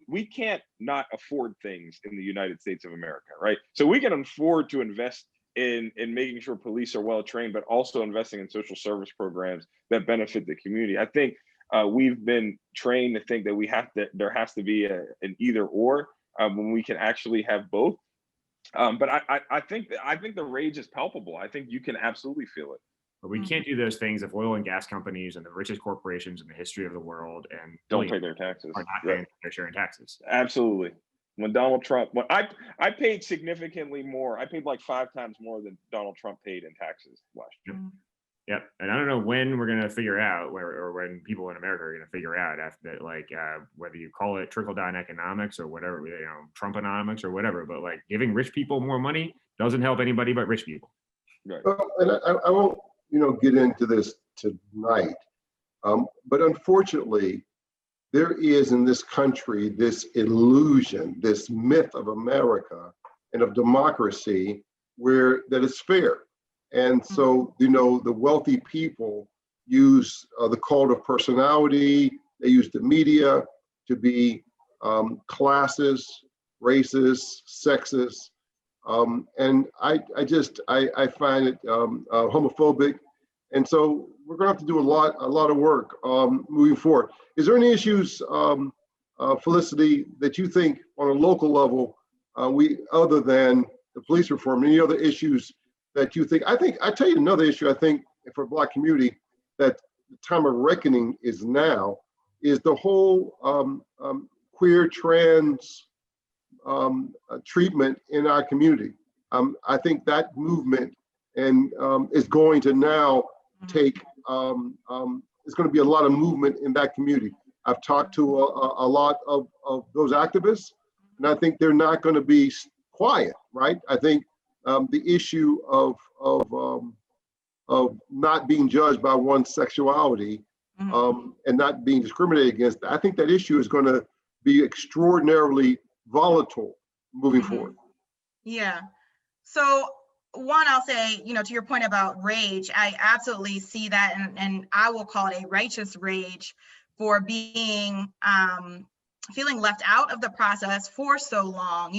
We can't not afford things in the United States of America, right? So we can afford to invest in making sure police are well trained, but also investing in social service programs that benefit the community. I think we've been trained to think that there has to be an either or when we can actually have both. But I think the rage is palpable. I think you can absolutely feel it. But we can't do those things if oil and gas companies and the richest corporations in the history of the world and don't pay their taxes, are not paying their share in taxes. Absolutely. When Donald Trump, I paid significantly more. I paid like 5 times more than Donald Trump paid in taxes last year. Yep. And I don't know when we're going to figure out when people in America are going to figure out after that, whether you call it trickle down economics or whatever, Trumponomics or whatever, but like giving rich people more money doesn't help anybody but rich people. Right. Well, and I won't, get into this tonight, but unfortunately, there is in this country this illusion, this myth of America and of democracy that is fair. And so, the wealthy people use the cult of personality, they use the media to be classist, racist, sexist. And I find it homophobic. And so we're going to have to do a lot of work moving forward. Is there any issues, Felicity, that you think on a local level, other than the police reform, any other issues that you think? I tell you another issue, I think, for Black community, that the time of reckoning is now, is the whole queer, trans treatment in our community. I think that movement is going to now take, it's going to be a lot of movement in that community. I've talked to a lot of those activists, and I think they're not going to be quiet, right? I think the issue of not being judged by one's sexuality and not being discriminated against, I think that issue is going to be extraordinarily volatile moving forward. Yeah. So one, I'll say, to your point about rage, I absolutely see that, and I will call it a righteous rage for being feeling left out of the process for so long.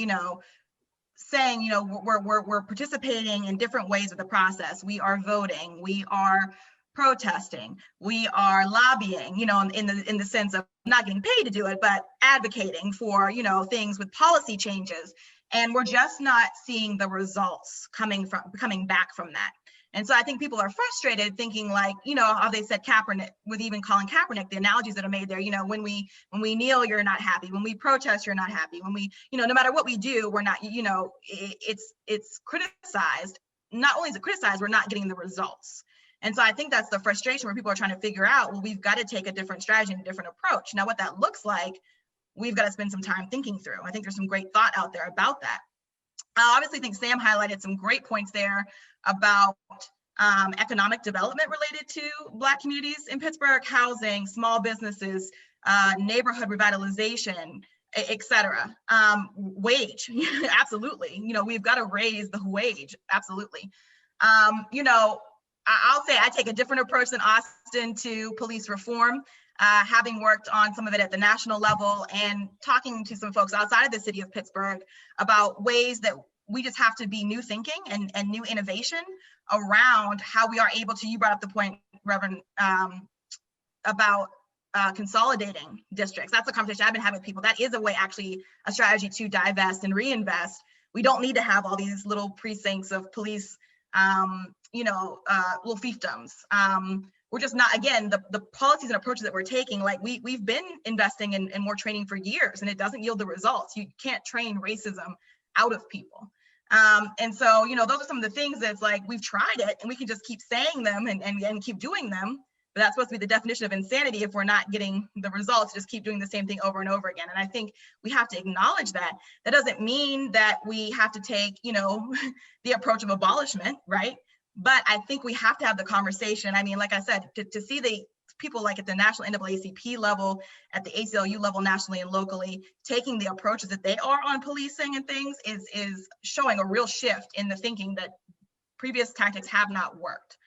Saying, we're participating in different ways of the process. We are voting, we are protesting, we are lobbying, in the sense of not getting paid to do it, but advocating for, things with policy changes. And we're just not seeing the results coming back from that. And so I think people are frustrated, thinking like, how they said Kaepernick, with even calling Kaepernick, the analogies that are made there, when we kneel, you're not happy. When we protest, you're not happy. When we, no matter what we do, we're not, it's criticized. Not only is it criticized, we're not getting the results. And so I think that's the frustration where people are trying to figure out, well, we've got to take a different strategy and a different approach. Now, what that looks like, we've got to spend some time thinking through. I think there's some great thought out there about that. I obviously think Sam highlighted some great points there about economic development related to Black communities in Pittsburgh, housing, small businesses, neighborhood revitalization, et cetera. Wage, absolutely. We've got to raise the wage, absolutely. I'll say I take a different approach than Austin to police reform, having worked on some of it at the national level and talking to some folks outside of the city of Pittsburgh about ways that we just have to be new thinking and new innovation around how we are able to, you brought up the point, Reverend, about consolidating districts. That's a conversation I've been having with people. That is a way, actually, a strategy to divest and reinvest. We don't need to have all these little precincts of police, little fiefdoms. We're just not, again, the policies and approaches that we're taking, like we've been investing in more training for years, and it doesn't yield the results. You can't train racism out of people. And so, those are some of the things that's like, we've tried it and we can just keep saying them and keep doing them. But that's supposed to be the definition of insanity if we're not getting the results, just keep doing the same thing over and over again. And I think we have to acknowledge that. That doesn't mean that we have to take, the approach of abolishment, right? But I think we have to have the conversation. I mean, like I said, to see the people like at the national NAACP level, at the ACLU level, nationally and locally, taking the approaches that they are on policing and things is showing a real shift in the thinking that previous tactics have not worked.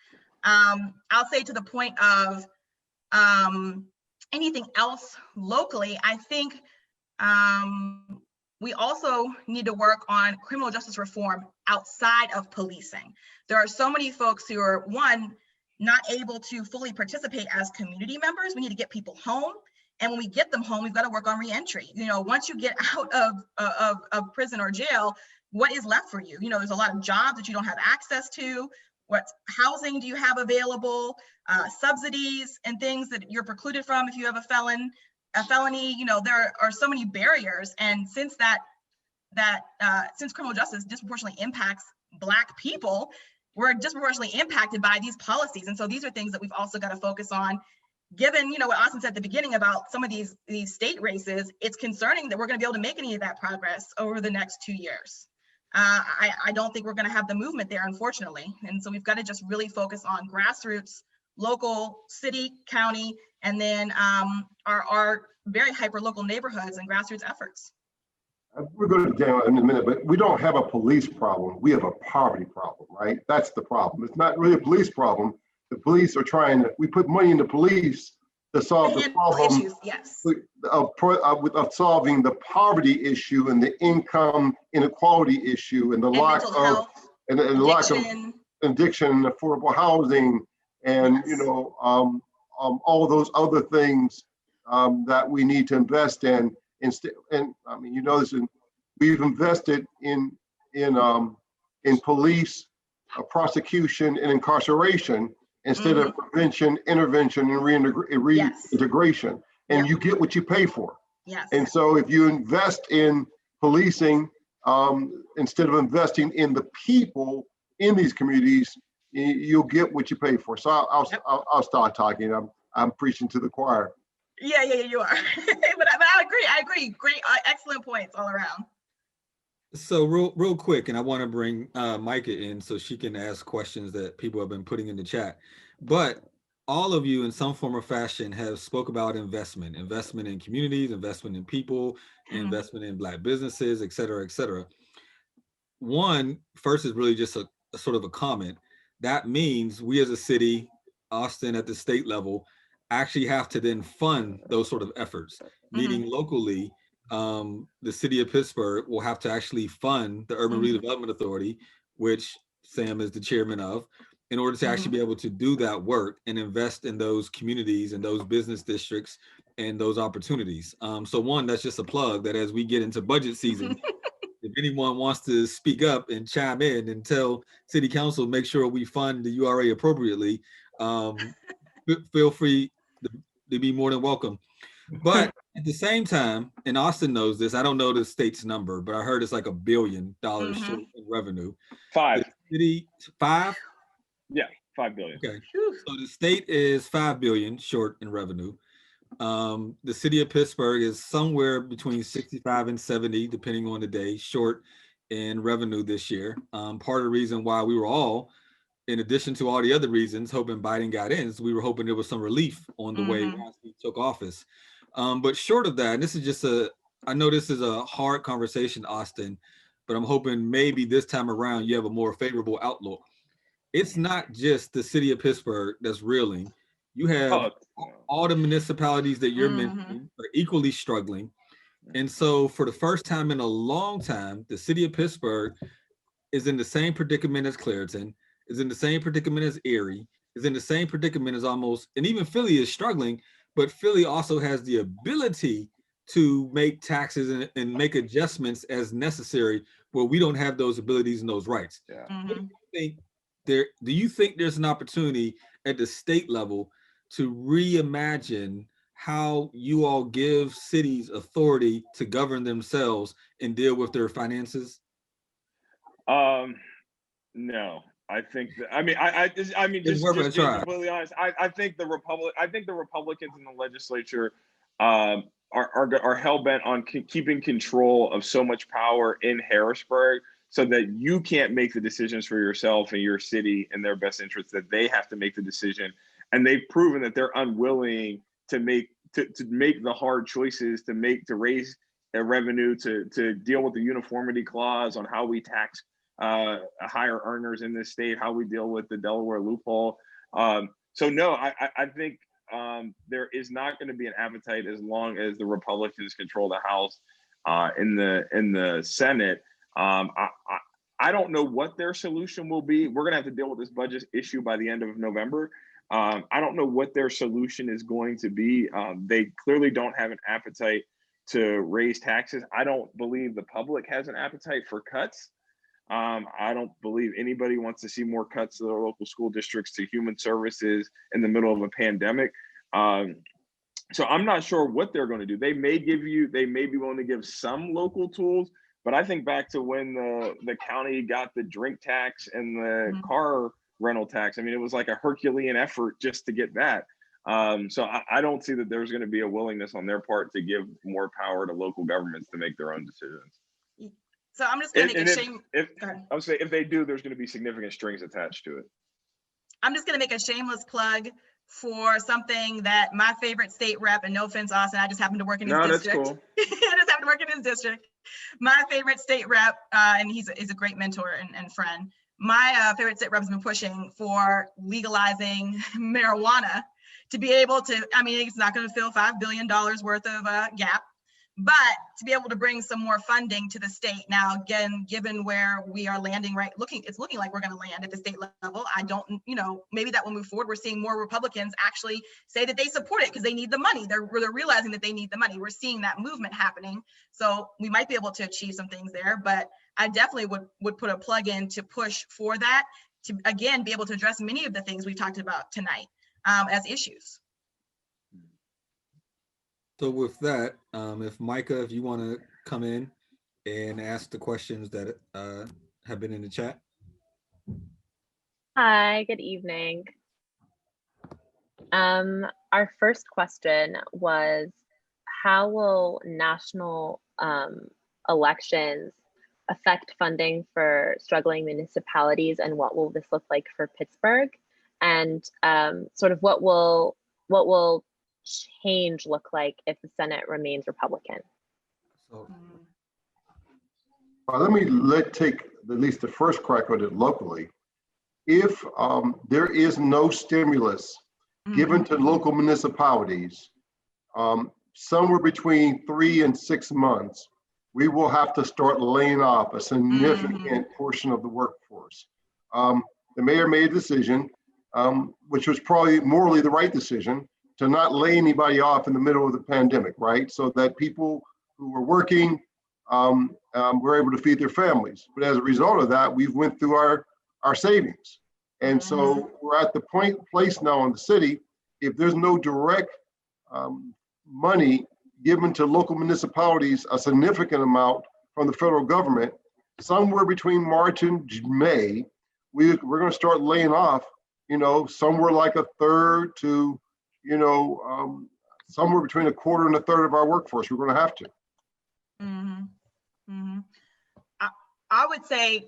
I'll say to the point of anything else locally, I think we also need to work on criminal justice reform outside of policing. There are so many folks who are, one, not able to fully participate as community members. We need to get people home. And when we get them home, we've got to work on reentry. Once you get out of prison or jail, what is left for you? There's a lot of jobs that you don't have access to. What housing do you have available? Subsidies and things that you're precluded from if you have a felony. There are so many barriers. And since since criminal justice disproportionately impacts Black people, we're disproportionately impacted by these policies. And so these are things that we've also got to focus on. Given, what Austin said at the beginning about some of these state races, it's concerning that we're going to be able to make any of that progress over the next 2 years. I don't think we're going to have the movement there, unfortunately. And so we've got to just really focus on grassroots, local, city, county, and then our very hyper local neighborhoods and grassroots efforts. We're going to down in a minute, but we don't have a police problem. We have a poverty problem, right? That's the problem. It's not really a police problem. The police are we put money into police to solve the problem issues, yes, of solving the poverty issue and the income inequality issue and the lack of and the lack of addiction and affordable housing and all those other things that we need to invest in. Instead, and I mean, we've invested in police, prosecution, and incarceration instead of prevention, intervention, and reintegration. And you get what you pay for. Yes. And so, if you invest in policing instead of investing in the people in these communities, you'll get what you pay for. So I'll start talking. I'm preaching to the choir. Yeah, you are. but I agree. Great, excellent points all around. So real quick, and I want to bring Micah in so she can ask questions that people have been putting in the chat. But all of you in some form or fashion have spoke about investment in communities, investment in people, investment in Black businesses, et cetera, et cetera. One, first is really just a sort of a comment. That means we as a city, Austin at the state level, actually have to then fund those sort of efforts, meaning locally, the city of Pittsburgh will have to actually fund the Urban Redevelopment Authority, which Sam is the chairman of, in order to actually be able to do that work and invest in those communities and those business districts and those opportunities. So one, that's just a plug that as we get into budget season, if anyone wants to speak up and chime in and tell city council, make sure we fund the URA appropriately, feel free to be more than welcome. But at the same time, and Austin knows this, I don't know the state's number, but I heard it's like $1 billion short in revenue. Five. The city, 5? Yeah, 5 billion. Okay. So the state is 5 billion short in revenue. The city of Pittsburgh is somewhere between 65 and 70, depending on the day, short in revenue this year. Part of the reason why we were all, in addition to all the other reasons, hoping Biden got in, so we were hoping there was some relief on the way once he took office. But short of that, and this is just I know this is a hard conversation, Austin, but I'm hoping maybe this time around you have a more favorable outlook. It's not just the city of Pittsburgh that's reeling. You have all the municipalities that you're mentioning are equally struggling. And so for the first time in a long time, the city of Pittsburgh is in the same predicament as Clairton, is in the same predicament as Erie, is in the same predicament as and even Philly is struggling but Philly also has the ability to make taxes and make adjustments as necessary where we don't have those abilities and those rights. Yeah. What do you think do you think there's an opportunity at the state level to reimagine how you all give cities authority to govern themselves and deal with their finances? No, I think that, I mean, It's worth a just being try. completely honest, I think the Republicans in the legislature are hell bent on keeping control of so much power in Harrisburg, so that you can't make the decisions for yourself and your city in their best interest. That they have to make the decision, and they've proven that they're unwilling to make the hard choices to raise revenue, to deal with the uniformity clause on how we tax higher earners in this state, how we deal with the Delaware loophole. So no, I think there is not going to be an appetite as long as the Republicans control the House. In the Senate, I don't know what their solution will be. We're going to have to deal with this budget issue by the end of November. I don't know what their solution is going to be. They clearly don't have an appetite to raise taxes. I don't believe the public has an appetite for cuts. I don't believe anybody wants to see more cuts to their local school districts, to human services in the middle of a pandemic. So I'm not sure what they're going to do. They may be willing to give some local tools, but I think back to when the county got the drink tax and the car rental tax. I mean, it was like a Herculean effort just to get that. So I don't see that there's going to be a willingness on their part to give more power to local governments to make their own decisions. So I'm just going to make a shame. I would say if they do, there's going to be significant strings attached to it. I'm just going to make a shameless plug for something that my favorite state rep, and no offense, Austin, I just happen to work in his district. That's cool. I just happen to work in his district. My favorite state rep, and he's a great mentor and friend. My favorite state rep has been pushing for legalizing marijuana to be able to, I mean, it's not going to fill $5 billion worth of gap, but to be able to bring some more funding to the state. Now, again, given where we are landing, it's looking like we're going to land at the state level. I don't, maybe that will move forward. We're seeing more Republicans actually say that they support it because they need the money. They're realizing that they need the money. We're seeing that movement happening. So we might be able to achieve some things there, but I definitely would put a plug in to push for that, to again, be able to address many of the things we talked about tonight as issues. So with that, if Micah, if you want to come in and ask the questions that have been in the chat. Hi, good evening. Our first question was, how will national elections affect funding for struggling municipalities, and what will this look like for Pittsburgh? And sort of what will change look like if the Senate remains Republican? So, let me take at least the first crack at it locally. If there is no stimulus given to local municipalities, somewhere between 3 and 6 months, we will have to start laying off a significant portion of the workforce. The mayor made a decision, which was probably morally the right decision, to not lay anybody off in the middle of the pandemic, right? So that people who were working were able to feed their families. But as a result of that, we've went through our savings. And so we're at the place now in the city, if there's no direct money given to local municipalities, a significant amount from the federal government, somewhere between March and May, we're gonna start laying off, somewhere like a third to, somewhere between a quarter and a third of our workforce. We're going to have to. I would say,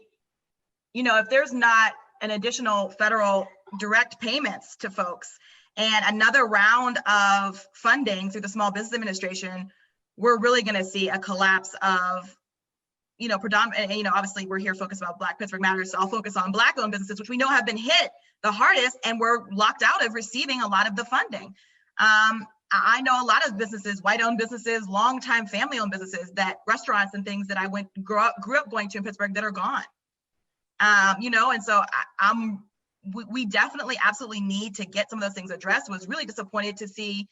if there's not an additional federal direct payments to folks and another round of funding through the Small Business Administration, we're really going to see a collapse of, predominant, obviously we're here focused about Black Pittsburgh Matters, so I'll focus on Black-owned businesses, which we know have been hit the hardest, and we're locked out of receiving a lot of the funding. I know a lot of businesses, white-owned businesses, longtime family-owned businesses, that restaurants and things that I grew up going to in Pittsburgh that are gone. And so we definitely absolutely need to get some of those things addressed. Was really disappointed to see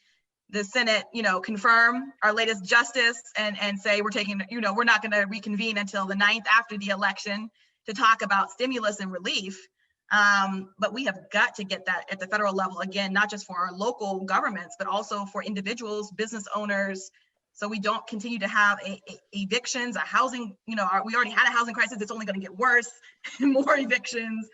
the Senate, confirm our latest justice and say we're taking, we're not going to reconvene until the 9th after the election to talk about stimulus and relief. But we have got to get that at the federal level again, not just for our local governments, but also for individuals, business owners, so we don't continue to have evictions, a housing, we already had a housing crisis. It's only going to get worse, more evictions,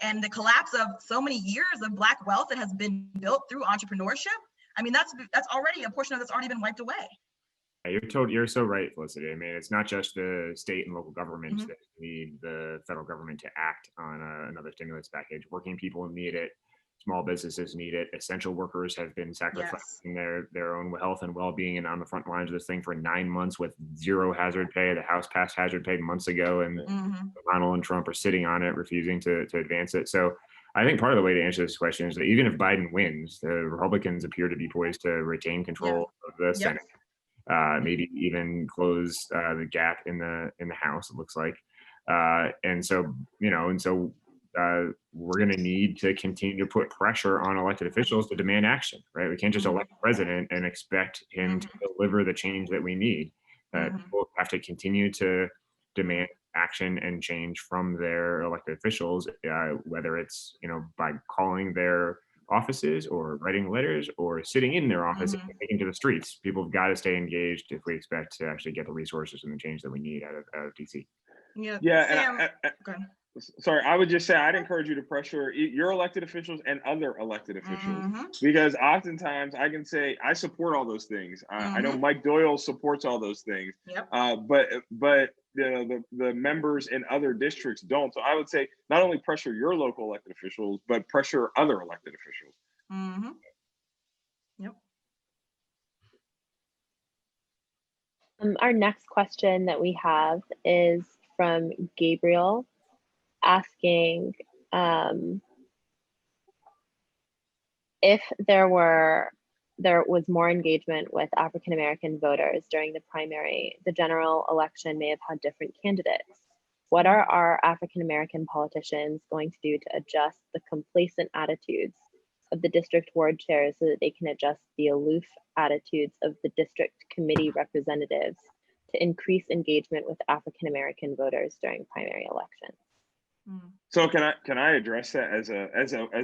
and the collapse of so many years of Black wealth that has been built through entrepreneurship. I mean, that's already a portion of that's already been wiped away. You're so right, Felicity. I mean, it's not just the state and local governments that need the federal government to act on another stimulus package. Working people need it. Small businesses need it. Essential workers have been sacrificing their own health and well-being and on the front lines of this thing for 9 months with zero hazard pay. The House passed hazard pay months ago, and Donald and Trump are sitting on it, refusing to advance it. So I think part of the way to answer this question is that even if Biden wins, the Republicans appear to be poised to retain control of the Senate, maybe even close the gap in the House, it looks like. And so we're going to need to continue to put pressure on elected officials to demand action, right? We can't just elect the president and expect him to deliver the change that we need. People have to continue to demand action and change from their elected officials, whether it's, by calling their offices or writing letters or sitting in their office and taking to the streets. People have got to stay engaged if we expect to actually get the resources and the change that we need out of DC. Yeah. Sam, sorry, I would just say I'd encourage you to pressure your elected officials and other elected officials, because oftentimes I can say I support all those things. I know Mike Doyle supports all those things, but the members in other districts don't. So I would say not only pressure your local elected officials, but pressure other elected officials. Our next question that we have is from Gabriel, asking if there was more engagement with African American voters during the primary, the general election may have had different candidates. What are our African American politicians going to do to adjust the complacent attitudes of the district ward chairs so that they can adjust the aloof attitudes of the district committee representatives to increase engagement with African American voters during primary elections? So can I address that as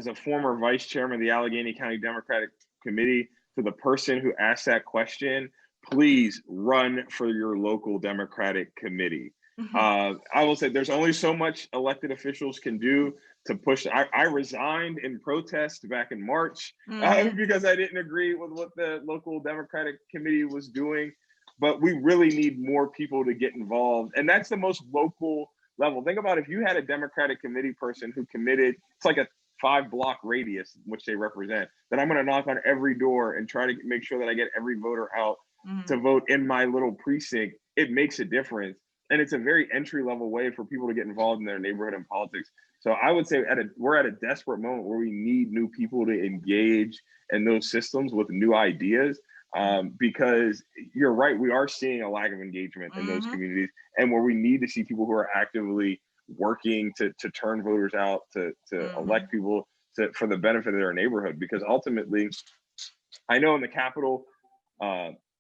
a former vice chairman of the Allegheny County Democratic Committee, to the person who asked that question? Please run for your local Democratic committee. I will say there's only so much elected officials can do to push. I resigned in protest back in March because I didn't agree with what the local Democratic committee was doing. But we really need more people to get involved, and that's the most local level. Think about if you had a Democratic committee person who committed, it's like a 5-block radius which they represent, that I'm going to knock on every door and try to make sure that I get every voter out to vote in my little precinct. It makes a difference, and it's a very entry level way for people to get involved in their neighborhood and politics. So I would say we're at a desperate moment where we need new people to engage in those systems with new ideas. Because you're right, we are seeing a lack of engagement in those communities, and where we need to see people who are actively working to turn voters out, to elect people for the benefit of their neighborhood. Because ultimately, I know in the Capitol,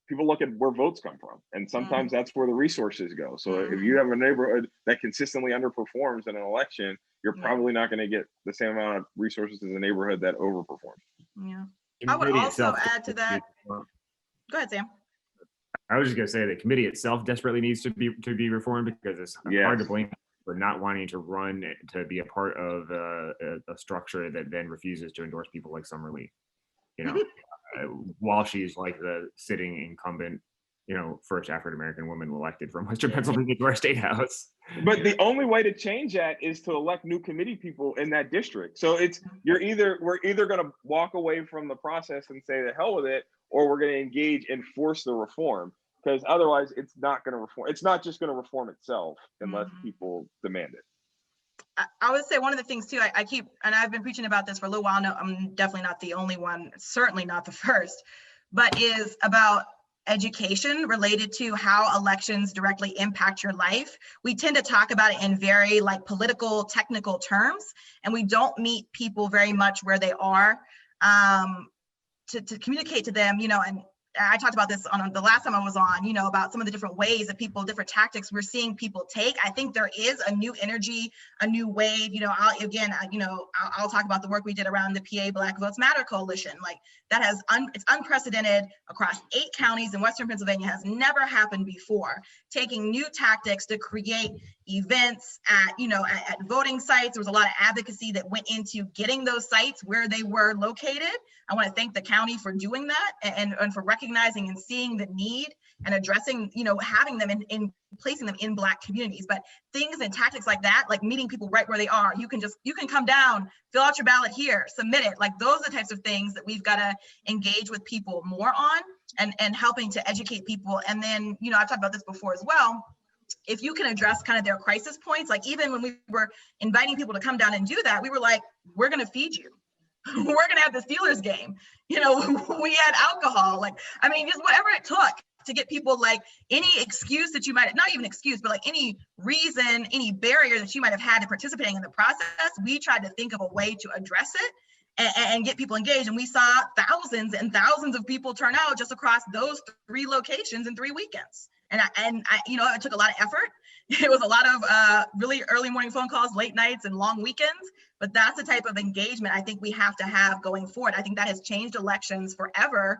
people look at where votes come from, and sometimes that's where the resources go. So if you have a neighborhood that consistently underperforms in an election, you're probably not going to get the same amount of resources as a neighborhood that overperforms. Yeah, I would also add to that. Go ahead, Sam. I was just going to say the committee itself desperately needs to be reformed, because it's hard to blame for not wanting to run to be a part of a structure that then refuses to endorse people like Summer Lee. While she's like the sitting incumbent, first African American woman elected from Western Pennsylvania to our state house. But the only way to change that is to elect new committee people in that district. So we're either going to walk away from the process and say the hell with it, or we're going to engage and force the reform, because otherwise it's not going to reform. It's not just going to reform itself unless people demand it. I would say one of the things too, I keep, and I've been preaching about this for a little while now, I'm definitely not the only one, certainly not the first, but is about education related to how elections directly impact your life. We tend to talk about it in very political, technical terms, and we don't meet people very much where they are. to communicate to them, and I talked about this on the last time I was on, about some of the different ways that different tactics we're seeing people take. I think there is a new energy, a new wave. I'll talk about the work we did around the PA Black Votes Matter Coalition. Like that it's unprecedented across 8 counties in Western Pennsylvania, has never happened before. Taking new tactics to create events at voting sites. There was a lot of advocacy that went into getting those sites where they were located. I want to thank the county for doing that and for recognizing and seeing the need and addressing, having them in placing them in Black communities. But things and tactics like that, like meeting people right where they are, you can come down, fill out your ballot here, submit it. Like those are the types of things that we've got to engage with people more on and helping to educate people. And then, I've talked about this before as well. If you can address kind of their crisis points, like even when we were inviting people to come down and do that, we were like, we're going to feed you. We're going to have the Steelers game. We had alcohol, just whatever it took to get people, like any excuse that you might, not even excuse, but like any reason, any barrier that you might have had to participating in the process, we tried to think of a way to address it and get people engaged. And we saw thousands and thousands of people turn out just across those 3 locations in 3 weekends. And it took a lot of effort. It was a lot of really early morning phone calls, late nights, and long weekends. But that's the type of engagement I think we have to have going forward. I think that has changed elections forever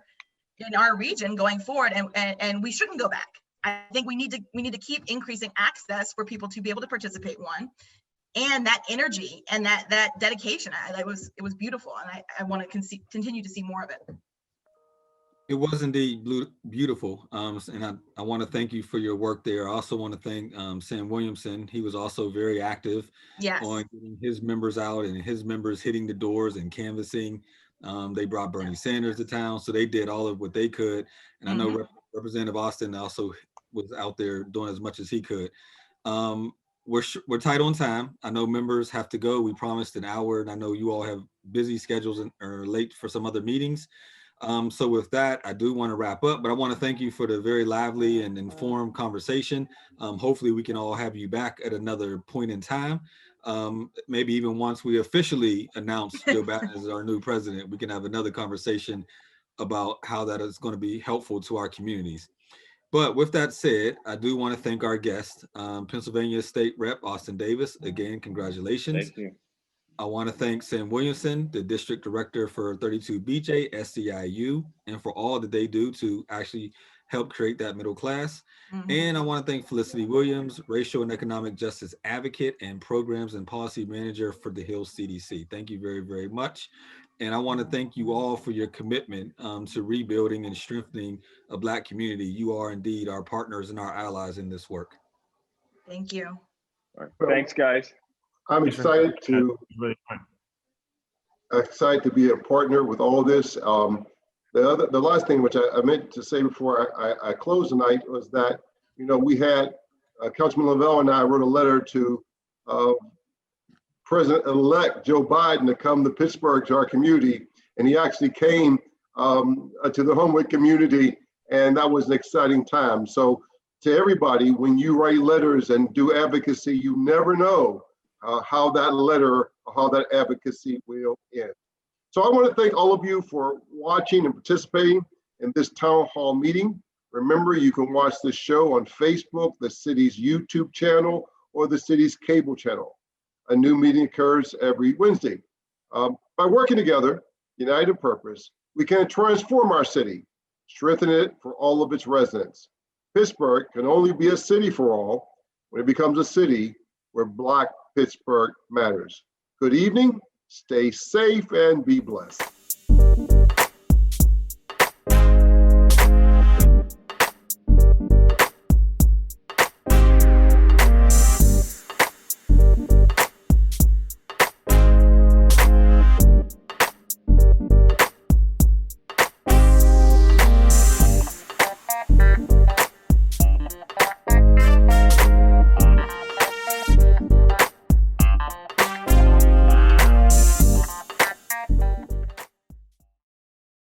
in our region going forward, and we shouldn't go back. I think we need to keep increasing access for people to be able to participate. One, and that energy and that dedication. It was beautiful, and I want to continue to see more of it. It was indeed beautiful. And I want to thank you for your work there. I also want to thank Sam Williamson. He was also very active on getting his members out and his members hitting the doors and canvassing. They brought Bernie Sanders to town, so they did all of what they could. And I know Representative Austin also was out there doing as much as he could. We're tight on time. I know members have to go. We promised an hour, and I know you all have busy schedules and are late for some other meetings. So with that, I do want to wrap up, but I want to thank you for the very lively and informed conversation. Hopefully we can all have you back at another point in time. Maybe even once we officially announce Joe Biden as our new president, we can have another conversation about how that is going to be helpful to our communities. But with that said, I do want to thank our guest, Pennsylvania State Rep. Austin Davis. Again, congratulations. Thank you. I want to thank Sam Williamson, the District Director for 32BJ SCIU, and for all that they do to actually help create that middle class. And I want to thank Felicity Williams, Racial and Economic Justice Advocate and Programs and Policy Manager for the Hill CDC. Thank you very, very much. And I want to thank you all for your commitment to rebuilding and strengthening a Black community. You are indeed our partners and our allies in this work. Thank you. All right. Thanks, guys. I'm excited to be a partner with all this. The last thing which I meant to say before I close tonight was that, we had Councilman Lavelle and I wrote a letter to President-elect Joe Biden to come to Pittsburgh to our community, and he actually came to the Homewood community, and that was an exciting time. So to everybody, when you write letters and do advocacy, you never know how that letter or how that advocacy will end. So I want to thank all of you for watching and participating in this town hall meeting. Remember, you can watch this show on Facebook, the city's YouTube channel, or the city's cable channel. A new meeting occurs every Wednesday. By working together, united in purpose, we can transform our city, strengthen it for all of its residents. Pittsburgh can only be a city for all when it becomes a city where Black Pittsburgh matters. Good evening, stay safe, and be blessed.